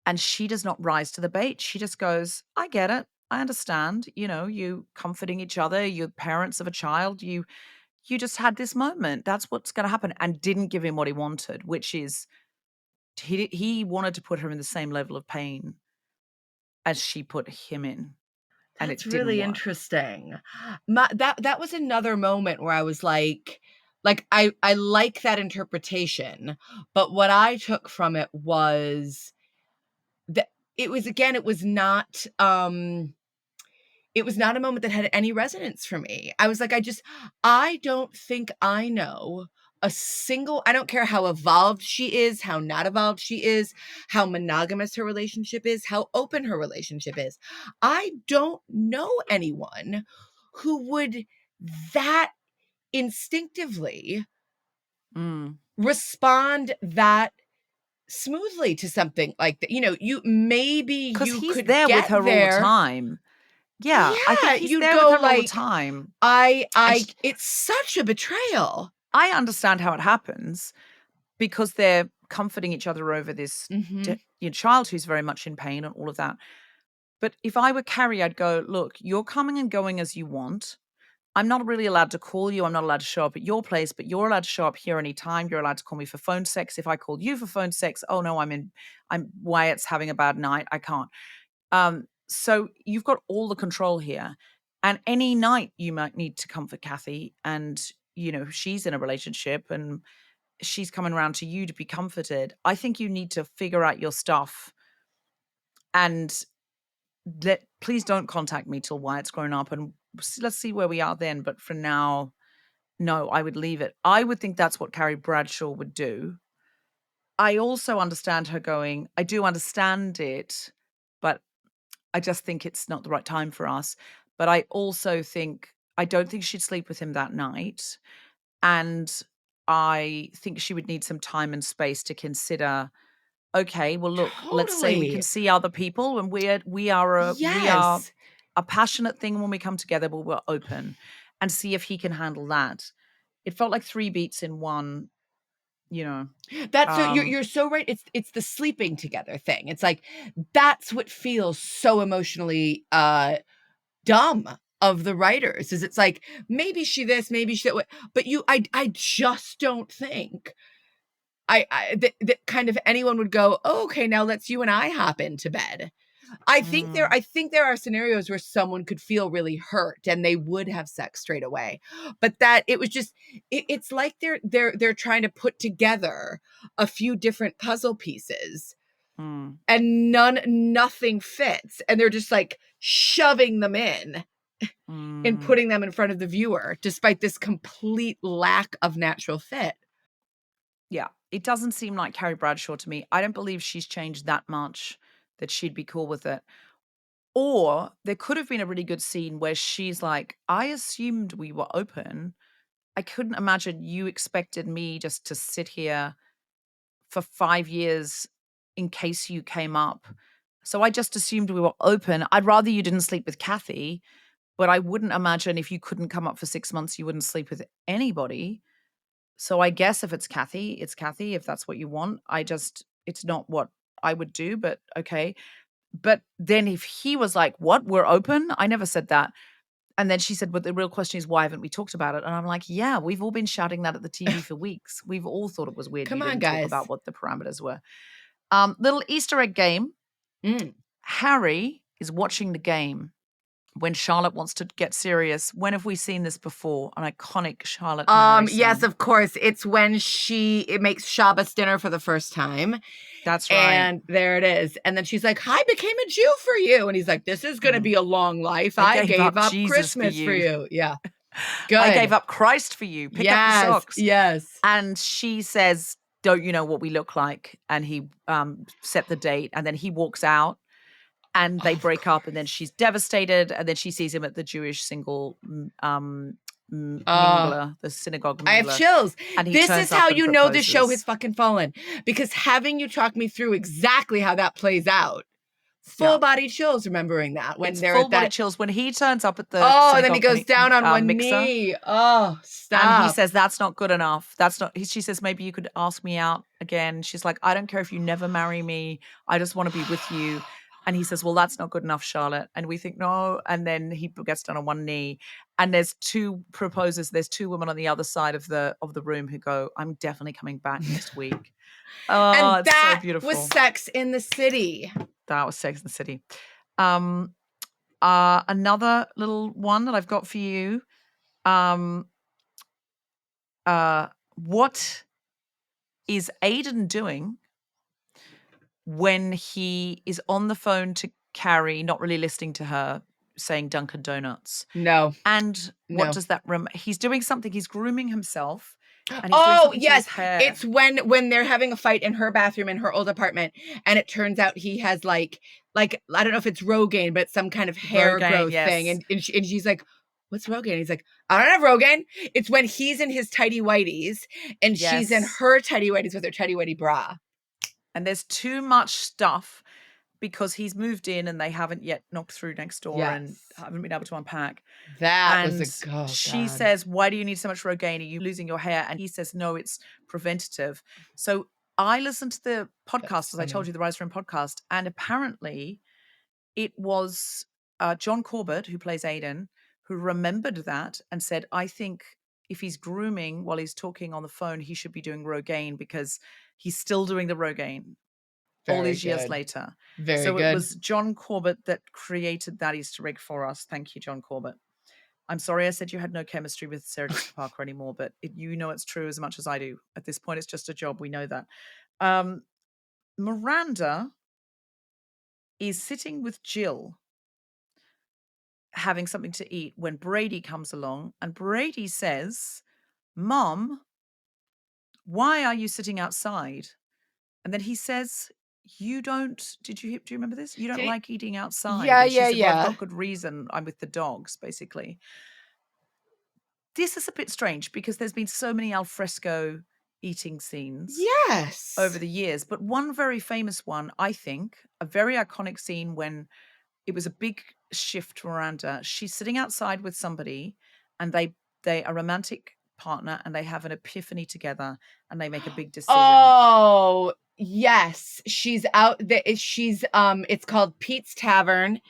And she does not rise to the bait. She just goes, I get it. I understand. You comforting each other, you're parents of a child, you just had this moment. That's what's going to happen. And didn't give him what he wanted, which is he wanted to put her in the same level of pain as she put him in, and That's it didn't really work. interesting. That was another moment where I was like I like that interpretation, but what I took from it was that it was not a moment that had any resonance for me. I was like, I don't think I know I don't care how evolved she is, how not evolved she is, how monogamous her relationship is, how open her relationship is. I don't know anyone who would that instinctively Mm. respond that smoothly to something like that. Because You he's could there with get her all the there. time. Yeah, I think Yeah, he's you'd there with go her all the like, time. And I it's such a betrayal. I understand how it happens because they're comforting each other over this Mhm. child who's very much in pain and all of that. But if I were Carrie, I'd go, look, you're coming and going as you want. I'm not really allowed to call you. I'm not allowed to show up at your place, but you're allowed to show up here anytime. You're allowed to call me for phone sex. If I called you for phone sex, oh no, I'm Wyatt's having a bad night. I can't. So you've got all the control here. And any night you might need to comfort Kathy and she's in a relationship and she's coming around to you to be comforted. I think you need to figure out your stuff and please don't contact me till Wyatt's grown up and let's see where we are then. But for now, no, I would leave it. I would think that's what Carrie Bradshaw would do. I also understand her going, I do understand it, but I just think it's not the right time for us. But I also think, I don't think she'd sleep with him that night. And I think she would need some time and space to consider okay, well, look, let's say we can Totally. see other people, and we are Yes. a passionate thing when we come together, but we're open, and see if he can handle that. It felt like 3 beats in one, you know. That's so you're Um, you're so right. It's the sleeping together thing. It's like that's what feels so emotionally dumb of the writers is it's like maybe she this, maybe she that way, but I just don't think that kind of anyone would go, oh, okay, now let's you and I hop into bed. mm, I think there are scenarios where someone could feel really hurt and they would have sex straight away. But that it was just it's like they're trying to put together a few different puzzle pieces mm, and nothing fits and they're just like shoving them in and mm. putting them in front of the viewer despite this complete lack of natural fit. Yeah, it doesn't seem like Carrie Bradshaw to me. I don't believe she's changed that much that she'd be cool with it. Or there could have been a really good scene where she's like, I assumed we were open. I couldn't imagine you expected me just to sit here for 5 years in case you came up. So I just assumed we were open. I'd rather you didn't sleep with Kathy, but I wouldn't imagine if you couldn't come up for 6 months, you wouldn't sleep with anybody. So I guess if it's Kathy, it's Kathy, if that's what you want. It's not what I would do, but okay. But then if he was like, "What? We're open?" I never said that. And then she said, "But the real question is why haven't we talked about it?" And I'm like, "Yeah, we've all been shouting that at the TV for weeks. We've all thought it was weird you Come on, didn't talk guys. about what the parameters were." Little Easter egg game. Mm. Harry is watching the game when Charlotte wants to get serious. When have we seen this before? An iconic Charlotte and Harry Yes, scene. of course. It's when it makes Shabbos dinner for the first time. That's right. And there it is. And then she's like, I became a Jew for you. And he's like, this is going to Mm. be a long life. I I gave gave up up Jesus for Christmas for you. you. Yeah. I gave Good. up Christ for you. Pick up your Yes. socks. Yes. And she says, "Don't you know what we look like?" And he set the date, and then he walks out, and they Of break up, and then course. she's devastated, and then she sees him at the Jewish single Uh, mingler, the synagogue I have mingler, chills. and he This turns is how up and you know the show has proposes. fucking fallen. Because having you talk me through exactly how that plays out, Yeah. full body chills remembering that when It's they're full at body that. chills when he turns up at the Oh, and then he synagogue goes down on one mixer. knee. Oh, And he stop. says, "That's not good enough. That's not," she says, "Maybe you could ask me out again." She's like, "I don't care if you never marry me. I just want to be with you." And he says, "Well, that's not good enough, Charlotte." And we think, "No." And then he gets down on one knee, and there's two proposers. There's two women on the other side of the room who go, "I'm definitely coming back next week." Oh, And it's so that was beautiful. Sex in the City. That was Sex and the City. Um, another little one that I've got for you. Um, what is Aiden doing when he is on the phone to Carrie, not really listening to her, saying Dunkin' Donuts? No, And what no. does that he's doing something, he's grooming himself, and he's doing Oh, something to his yes. hair. It's when they're having a fight in her bathroom in her old apartment, and it turns out he has like I don't know if it's Rogaine, but it's some kind of hair Rogaine, growth thing. yes. And she's like, "What's Rogaine?" He's like, "I don't have Rogaine." It's when he's in his tidy whities and she's in Yes. her tidy whities with her tidy whitey bra. And there's too much stuff because he's moved in and they haven't yet knocked through next door and Yes. haven't been able to unpack. That was And a oh she god. says, "Why do you need so much Rogaine? Are you losing your hair?" And he says, "No, it's preventative." So I listened to the That's podcast, as I told funny. you, the Rise Room podcast, and apparently it was John Corbett, who plays Aiden, who remembered that and said, "I think if he's grooming while he's talking on the phone, he should be doing Rogaine because he's still doing the Rogaine all Very these years good. later." Very So it good. was John Corbett that created that Easter egg for us. Thank you, John Corbett. I'm sorry I said you had no chemistry with Sarah Jessica Parker anymore, but you know it's true as much as I do. At this point, it's just a job. We know that. Um, Miranda is sitting with Jill having something to eat when Brady comes along, and Brady says, "Mom, why are you sitting outside?" And then he says, "You don't, do you remember this? You don't Did he, like eating outside." yeah, And she yeah, said, "Well, I've yeah. got good reason. I'm with the dogs," basically. This is a bit strange because there's been so many al fresco eating scenes Yes. over the years, but one very famous one, I think, a very iconic scene when it was a big shift for Miranda. She's sitting outside with somebody and they are a romantic partner and they have an epiphany together and they make a big decision. Oh, yes. She's out. She's it's called Pete's Tavern.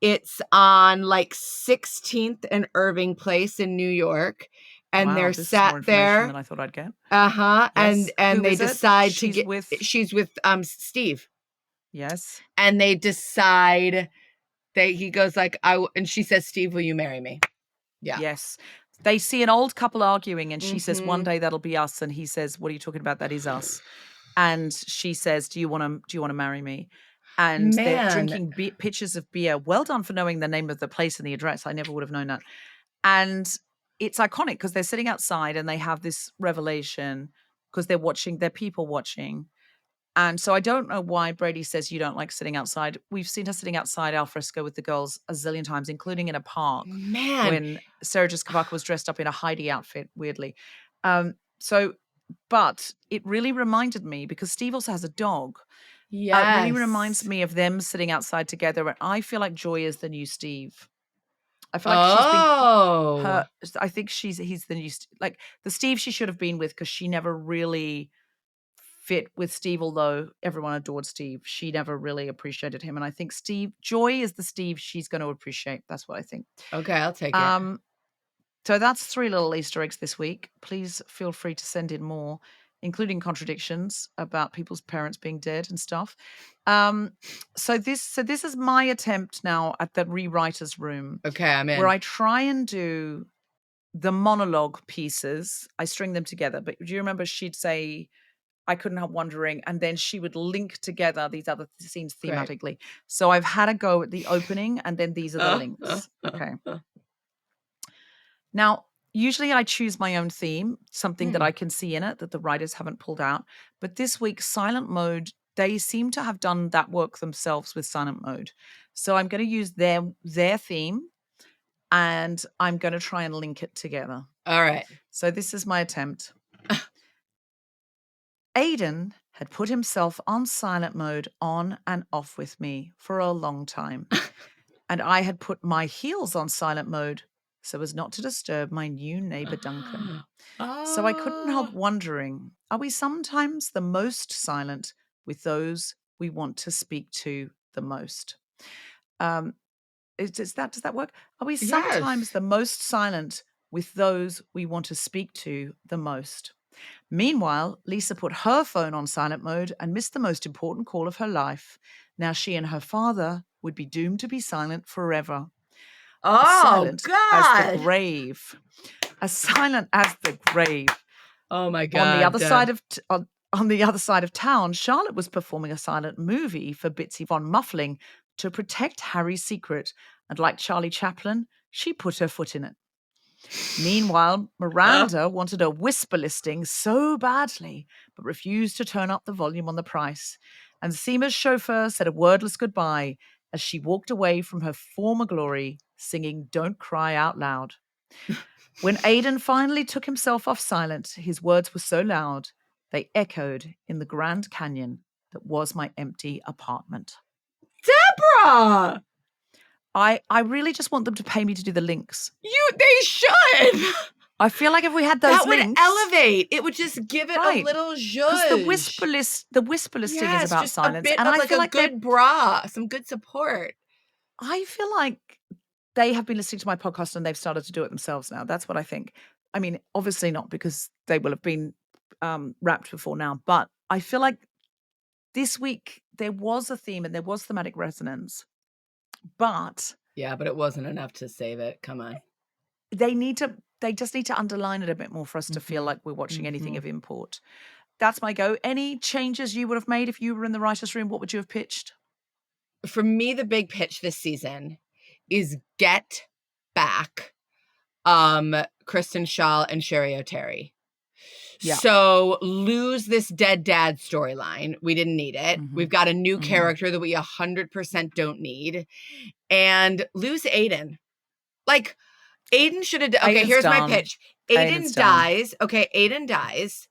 It's on like 16th and Irving Place in New York. And Wow, they're this is more sat information there. than I thought I'd get. Uh-huh. Yes. And Who they is it? decide to She's get with she's with Steve. Yes. And they decide he goes like, and she says, Steve, will you marry me? Yeah. Yes. They see an old couple arguing and she says, one Mhm. day that'll be us. And he says, what are you talking about? That is us. And she says, do you want to marry me? And they're Man. drinking pitchers of beer. Well done for knowing the name of the place and the address. I never would have known that. And it's iconic because they're sitting outside and they have this revelation because they're people watching. And so I don't know why Brady says you don't like sitting outside. We've seen her sitting outside al fresco with the girls a zillion times, including in a park. Man. When Sarah Jessica Parker was dressed up in a Heidi outfit, weirdly. But it really reminded me, because Steve also has a dog. Yes. It really reminds me of them sitting outside together. And I feel like Joy is the new Steve. I feel like she's been I think he's the new, like the Steve she should have been with, because she never really fit with Steve, although everyone adored Steve. She never really appreciated him. And I think Joy is the Steve she's going to appreciate. That's what I think. Okay, I'll take it. So that's 3 little Easter eggs this week. Please feel free to send in more, including contradictions about people's parents being dead and stuff. So this is my attempt now at the rewriters' room. Okay, I'm in. Where I try and do the monologue pieces. I string them together. But do you remember she'd say, I couldn't help wondering, and then she would link together these other scenes thematically. Great. So I've had a go at the opening, and then these are the links. Okay. Now, usually I choose my own theme, something that I can see in it that the writers haven't pulled out. But this week, Silent Mode, they seem to have done that work themselves with Silent Mode. So I'm going to use their theme, and I'm going to try and link it together. All right. So this is my attempt. Aidan had put himself on silent mode on and off with me for a long time. And I had put my heels on silent mode so as not to disturb my new neighbor Duncan. So I couldn't help wondering, are we sometimes the most silent with those we want to speak to the most? Does that work? Are we sometimes the most silent with those we want to speak to the most? Meanwhile, Lisa put her phone on silent mode and missed the most important call of her life. Now she and her father would be doomed to be silent forever. Oh, silent God. as the grave. As silent as the grave. Oh, my God. On the other side of town, Charlotte was performing a silent movie for Bitsy von Muffling to protect Harry's secret. And like Charlie Chaplin, she put her foot in it. Meanwhile, Miranda wanted a whisper listing so badly, but refused to turn up the volume on the price. And Seema's chauffeur said a wordless goodbye as she walked away from her former glory, singing Don't Cry Out Loud. When Aidan finally took himself off silent, his words were so loud, they echoed in the Grand Canyon that was my empty apartment. Deborah! I really just want them to pay me to do the links. They should. I feel like if we had those links, that would elevate. It would just give it a little zhuzh. Because the whisper listing is about silence, and I feel like a good bra, some good support. I feel like they have been listening to my podcast and they've started to do it themselves now. That's what I think. I mean, obviously not, because they will have been wrapped before now, but I feel like this week there was a theme and there was thematic resonance. But it wasn't enough to save it. Come on. They just need to underline it a bit more for us to feel like we're watching anything of import. That's my go. Any changes you would have made if you were in the writer's room? What would you have pitched? For me, the big pitch this season is get back Kristen Schaal and Sherry O'Terry. Yeah. So lose this dead dad storyline. We didn't need it. We've got a new character that we 100% don't need. And lose Aidan. Like, Aidan should have... Okay, here's my pitch. Aidan dies. Okay, Aidan dies.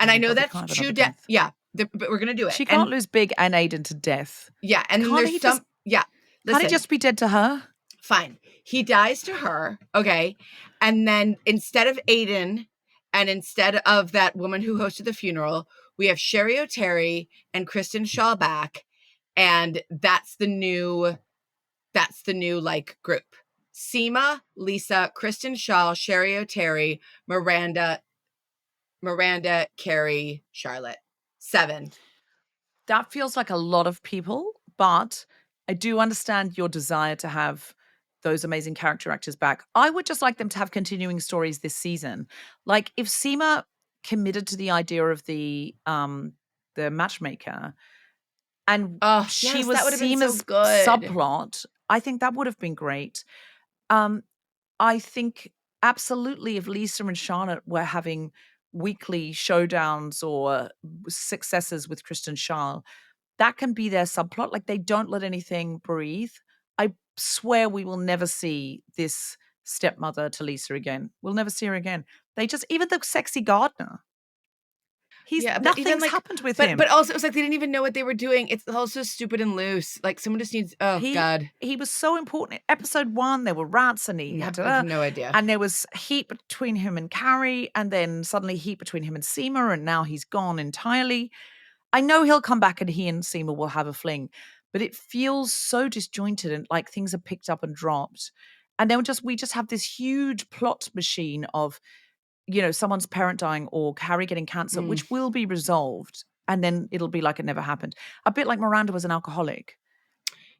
And I know but we that's can't have two another death. yeah, but we're going to do it. She can't lose Big and Aiden to death. Yeah, and Can't there's he some just, yeah. can't he Listen, just be dead to her? fine. He dies to her, okay? And then instead of Aiden and instead of that woman who hosted the funeral, we have Sherry O'Terry and Kristen Shaw back, and that's the new like group. Seema, Lisa, Kristen Shaw, Sherry O'Terry, Miranda, Carrie, Charlotte. 7. That feels like a lot of people, but I do understand your desire to have those amazing character actors back. I would just like them to have continuing stories this season. Like if Seema committed to the idea of the matchmaker and Oh, she yes, was that would have been so Seema's good. subplot, I think that would have been great. Um, I think absolutely if Lisa and Charlotte were having weekly showdowns or successes with Kristen Shaw, that can be their subplot. Like they don't let anything breathe. I swear we will never see this stepmother to Lisa again. We'll never see her again. They just, even the sexy gardener, Yeah, but even nothing's like, happened with him. but also it was like they didn't even know what they were doing. It's also stupid and loose. Like someone just needs. Oh God, He was so important. In episode 1, there were rats and he no, had I have no idea. and there was heat between him and Carrie, and then suddenly heat between him and Seema, and now he's gone entirely. I know he'll come back and he and Seema will have a fling, but it feels so disjointed and like things are picked up and dropped. And then we just have this huge plot machine of, someone's parent dying or Carrie getting cancer, Mm. which will be resolved. And then it'll be like it never happened. A bit like Miranda was an alcoholic.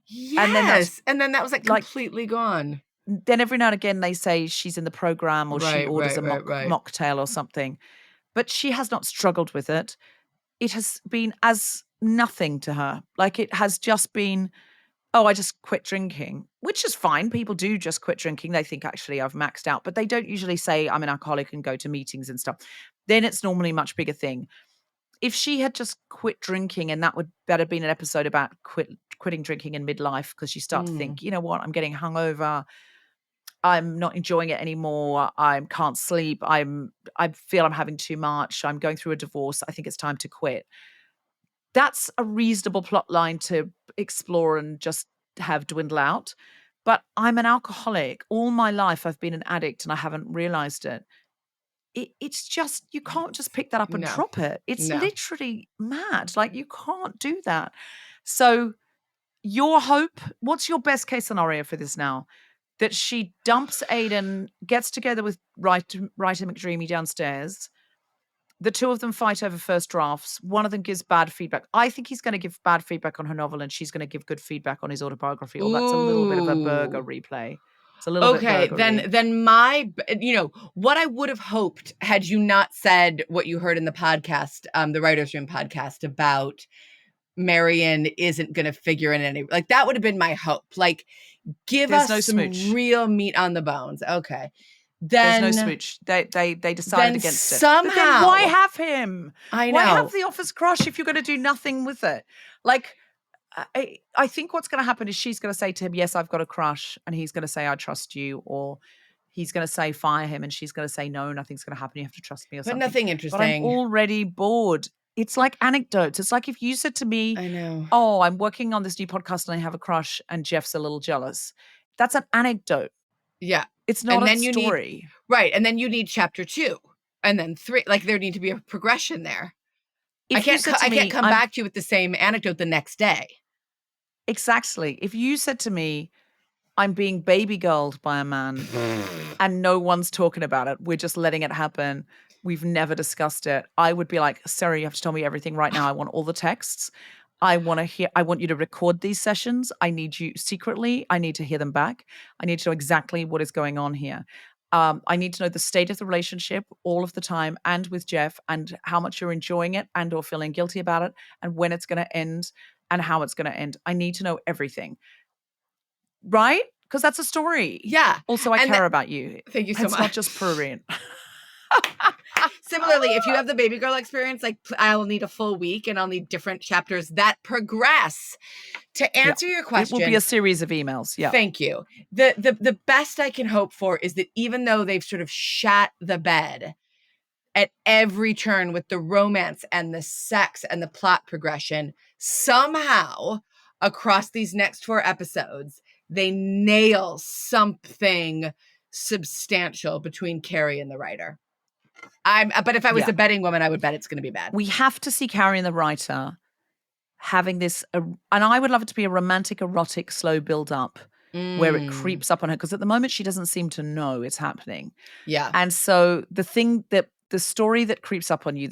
Yes, and then that was like Like, completely gone. then every now and again they say she's in the program or she Right, orders right, a right, right. mocktail or something. But she has not struggled with it. It has been as nothing to her. Like it has just been, oh, I just quit drinking, which is fine. People do just quit drinking. They think actually I've maxed out, but they don't usually say I'm an alcoholic and go to meetings and stuff. Then it's normally a much bigger thing. If she had just quit drinking, and that had been an episode about quitting drinking in midlife because you start to think, you know what, I'm getting hungover. I'm not enjoying it anymore. I can't sleep. I feel I'm having too much. I'm going through a divorce. I think it's time to quit. That's a reasonable plot line to explore and just have dwindle out. But I'm an alcoholic. All my life I've been an addict and I haven't realized it. It's just, you can't just pick that up and No, drop it. It's no. literally mad. Like you can't do that. So your hope, what's your best case scenario for this now? That she dumps Aiden, gets together with writer McDreamy downstairs. The two of them fight over first drafts. One of them gives bad feedback. I think he's going to give bad feedback on her novel and she's going to give good feedback on his autobiography. Or that's a little bit of a burger Ooh. replay. It's a little bit Okay, burgery. then my what I would have hoped had you not said what you heard in the podcast, the Writers Room podcast about Marion isn't going to figure in any, like that would have been my hope. Like give There's us no some smooch. real meat on the bones. Okay. There's no Then smooch. They decided against it. But then somehow why have him? I Why know. have the office crush if you're going to do nothing with it? Like, I think what's going to happen is she's going to say to him, yes, I've got a crush. And he's going to say, I trust you. Or he's going to say, fire him. And she's going to say, no, nothing's going to happen. You have to trust me or But something. nothing But I'm interesting. already bored. It's like anecdotes. It's like if you said to me, I know. oh, I'm working on this new podcast and I have a crush and Jeff's a little jealous. That's an anecdote. Yeah. It's not And a then you story. need, right. And then you need chapter 2 and then 3. Like there need to be a progression there. I If you said to can't me, come back to you with the same anecdote the next day. exactly. If you said to me, I'm being baby girled by a man and no one's talking about it, we're just letting it happen, we've never discussed it, I would be like, Sarah, you have to tell me everything right now. I want all the texts. I want you to record these sessions. I need you secretly. I need to hear them back. I need to know exactly what is going on here. I need to know the state of the relationship all of the time and with Jeff and how much you're enjoying it and or feeling guilty about it and when it's going to end and how it's going to end. I need to know everything. Right? Because that's a story. Yeah. Also, I care about you. Thank you so much. It's not just prurient. Similarly, if you have the baby girl experience, like I'll need a full week and I'll need different chapters that progress. To answer your question, it will be a series of emails. Yeah. Thank you. The best I can hope for is that even though they've sort of shat the bed, at every turn with the romance and the sex and the plot progression. Somehow, across these next 4 episodes, they nail something substantial between Carrie and the writer. But if I was a betting woman, I would bet it's going to be bad. We have to see Carrie and the writer having this, and I would love it to be a romantic, erotic, slow build up where it creeps up on her, because at the moment she doesn't seem to know it's happening. Yeah. And so the story that creeps up on you,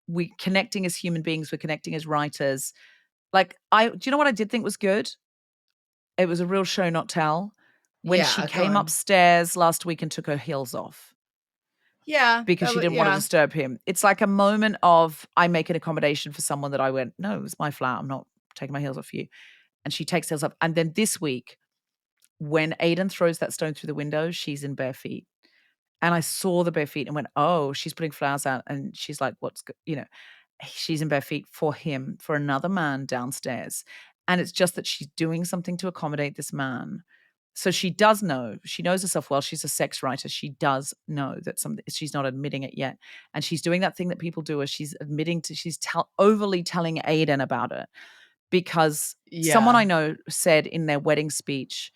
we connecting as human beings, we're connecting as writers. Like, do you know what I did think was good? It was a real show, not tell. When she came upstairs last week and took her heels off. Yeah. Because she didn't want to disturb him. It's like a moment of, I make an accommodation for someone that I went, no, it was my flat. I'm not taking my heels off you. And she takes heels off. And then this week, when Aiden throws that stone through the window, she's in bare feet. And I saw the bare feet and went, oh, she's putting flowers out. And she's like, she's in bare feet for him, for another man downstairs. And it's just that she's doing something to accommodate this man. So she does know, she knows herself well. She's a sex writer. She does know that she's not admitting it yet. And she's doing that thing that people do, is she's admitting to, overly telling Aiden about it. Because someone I know said in their wedding speech,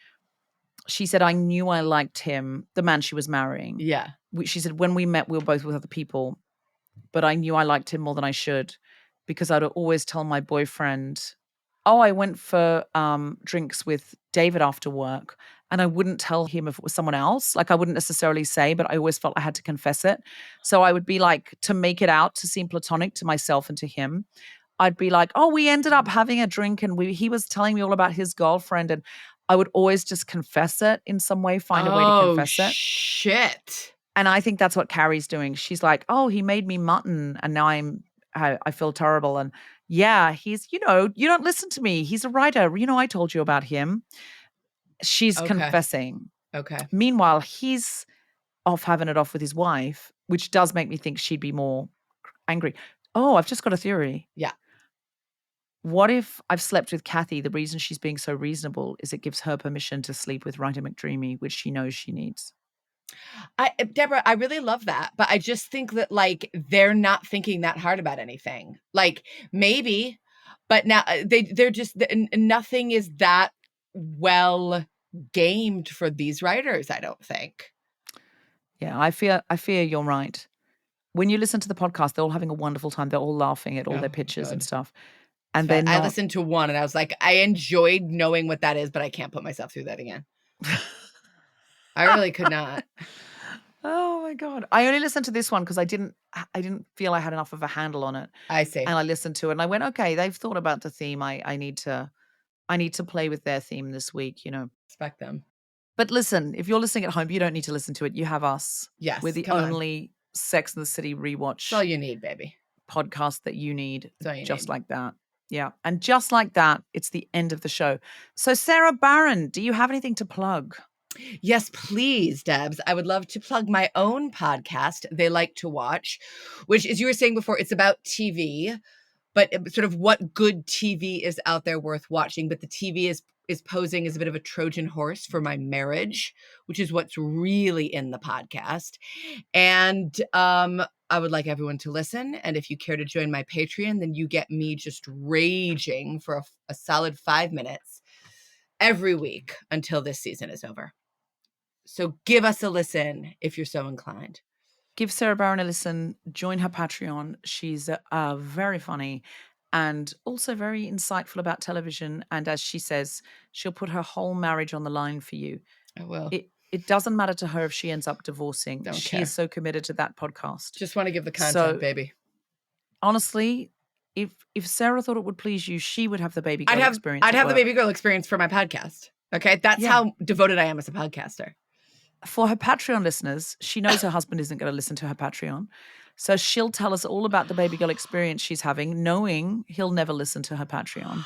she said, I knew I liked him, the man she was marrying. Yeah. She said, when we met, we were both with other people, but I knew I liked him more than I should, because I'd always tell my boyfriend, oh, I went for drinks with David after work, and I wouldn't tell him if it was someone else. Like, I wouldn't necessarily say, but I always felt I had to confess it. So I would be like, to make it out, to seem platonic to myself and to him, I'd be like, oh, we ended up having a drink and he was telling me all about his girlfriend, and I would always just confess it in some way, find a way to confess it. Oh, shit. And I think that's what Carrie's doing. She's like, oh, he made me mutton and now I feel terrible. And yeah, he's, you don't listen to me. He's a writer. I told you about him. She's confessing. Okay. Meanwhile, he's off having it off with his wife, which does make me think she'd be more angry. Oh, I've just got a theory. Yeah. What if I've slept with Kathy? The reason she's being so reasonable is it gives her permission to sleep with writer McDreamy, which she knows she needs. Deborah, I really love that, but I just think that, like, they're not thinking that hard about anything. Like, maybe, but now they're just, nothing is that well gamed for these writers, I don't think. Yeah, I fear you're right. When you listen to the podcast, they're all having a wonderful time. They're all laughing at all their pitches and stuff. And then I listened to one and I was like, I enjoyed knowing what that is, but I can't put myself through that again. I really could not. Oh my God. I only listened to this one because I didn't feel I had enough of a handle on it. I see. And I listened to it and I went, okay, they've thought about the theme. I need to play with their theme this week, Respect them. But listen, if you're listening at home, you don't need to listen to it. You have us. Yes. We're the only Sex and the City rewatch. That's all you need, baby. Podcast that you need. That's all you just need. Like that. Yeah. And just like that, it's the end of the show. So Sara Barron, do you have anything to plug? Yes, please, Debs. I would love to plug my own podcast, They Like to Watch, which, as you were saying before, it's about TV, but sort of what good TV is out there worth watching. But the TV is posing as a bit of a Trojan horse for my marriage, which is what's really in the podcast. And I would like everyone to listen. And if you care to join my Patreon, then you get me just raging for a solid 5 minutes every week until this season is over. So give us a listen if you're so inclined. Give Sara Barron a listen. Join her Patreon. She's very funny and also very insightful about television. And as she says, she'll put her whole marriage on the line for you. I will. It doesn't matter to her if she ends up divorcing. Don't she care. is so committed to that podcast. Just want to give the content, baby. Honestly, if Sara thought it would please you, she would have the baby girl experience. I'd have the baby girl experience for my podcast. Okay? That's how devoted I am as a podcaster. For her Patreon listeners, she knows her husband isn't going to listen to her Patreon. So she'll tell us all about the baby girl experience she's having, knowing he'll never listen to her Patreon.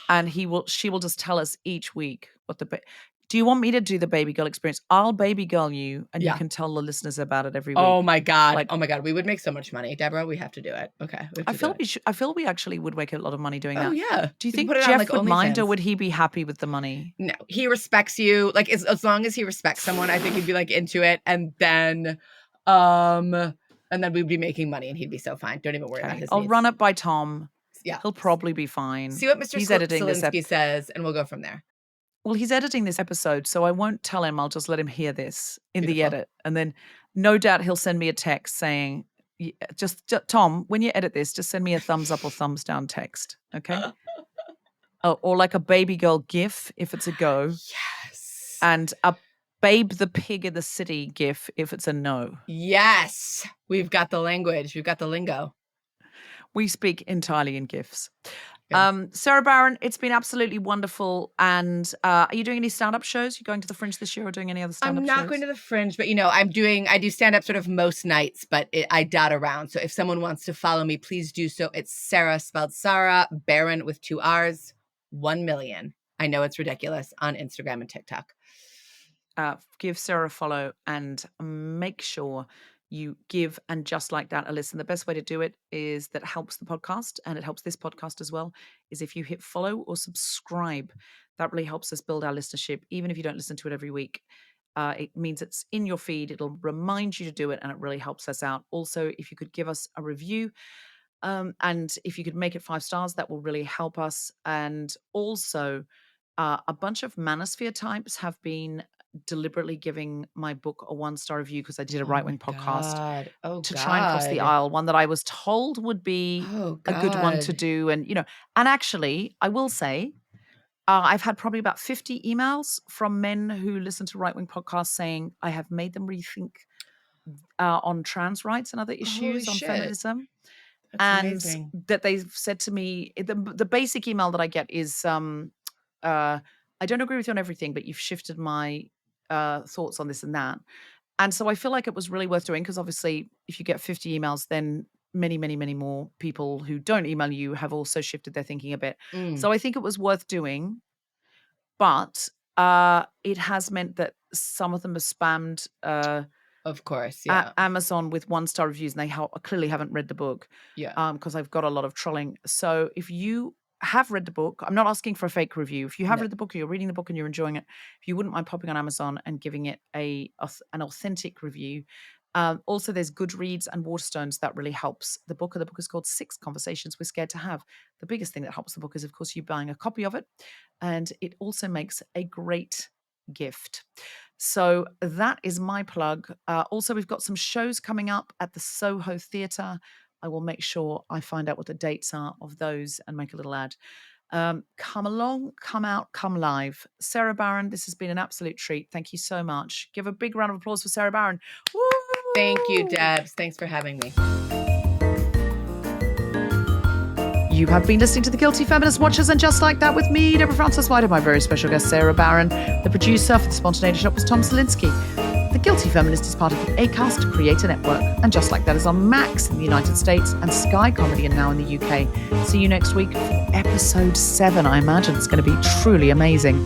And she will just tell us each week what do you want me to do the baby girl experience? I'll baby girl you and you can tell the listeners about it every week. Oh my God. We would make so much money. Deborah, we have to do it. Okay. I feel we actually would make a lot of money doing that. Oh yeah. Do you think Jeff would mind, or would he be happy with the money? No, he respects you. Like, as long as he respects someone, I think he'd be like into it. And then And then we'd be making money and he'd be so fine. Don't even worry about his I'll needs. run it by Tom. Yeah. He'll probably be fine. See what Mr. He's editing this Selinsky says, and we'll go from there. Well, he's editing this episode, so I won't tell him. I'll just let him hear this in the Beautiful. edit. And then no doubt he'll send me a text saying, just Tom, when you edit this, just send me a thumbs up or thumbs down text. Okay. Or like a baby girl gif if it's a go. Yes. And a Babe the Pig in the City gif if it's a no. Yes. We've got the language. We've got the lingo. We speak entirely in gifs. Sara Barron, it's been absolutely wonderful. And are you doing any stand-up shows? You going to the Fringe this year or doing any other stand-up shows? I'm not going to the Fringe, but I do stand-up sort of most nights, but I dot around. So if someone wants to follow me, please do so. It's Sara, spelled Sara, Barron with 2 R's, 1 million. I know it's ridiculous, on Instagram and TikTok. Give Sara a follow and make sure you give And Just Like That a listen. The best way to do it is that helps the podcast, and it helps this podcast as well, is if you hit follow or subscribe. That really helps us build our listenership, even if you don't listen to it every week. It means it's in your feed. It'll remind you to do it, and it really helps us out. Also, if you could give us a review, and if you could make it 5 stars, that will really help us. And also, a bunch of Manosphere types have been deliberately giving my book a 1-star review because I did a right-wing podcast to try and cross the aisle, one that I was told would be a good one to do. And, and actually, I will say, I've had probably about 50 emails from men who listen to right-wing podcasts saying I have made them rethink on trans rights and other issues, on feminism. That's amazing. That they've said to me, the basic email that I get is, I don't agree with you on everything, but you've shifted my thoughts on this and that. And so I feel like it was really worth doing, because obviously if you get 50 emails, then many, many, many more people who don't email you have also shifted their thinking a bit. So I think it was worth doing, but it has meant that some of them are spammed. Of course, yeah. Amazon with 1-star reviews, and they clearly haven't read the book. Yeah. Because I've got a lot of trolling. So if you have read the book, I'm not asking for a fake review. If you have read the book, or you're reading the book and you're enjoying it, if you wouldn't mind popping on Amazon and giving it an authentic review. Also, there's Goodreads and Waterstones that really helps the book. The book is called 6 Conversations We're Scared to Have. The biggest thing that helps the book is, of course, you buying a copy of it. And it also makes a great gift. So that is my plug. Also, we've got some shows coming up at the Soho Theatre. I will make sure I find out what the dates are of those and make a little ad. Come along, come out, come live. Sara Barron, this has been an absolute treat. Thank you so much. Give a big round of applause for Sara Barron. Woo! Thank you, Debs. Thanks for having me. You have been listening to The Guilty Feminist Watchers, and Just Like That with me, Deborah Frances-White, and my very special guest, Sara Barron. The producer for The Spontaneity Shop was Tom Selinsky. The Guilty Feminist is part of the Acast Creator Network, and Just Like That is on Max in the United States and Sky Comedy and now in the UK. See you next week for episode 7. I imagine it's going to be truly amazing.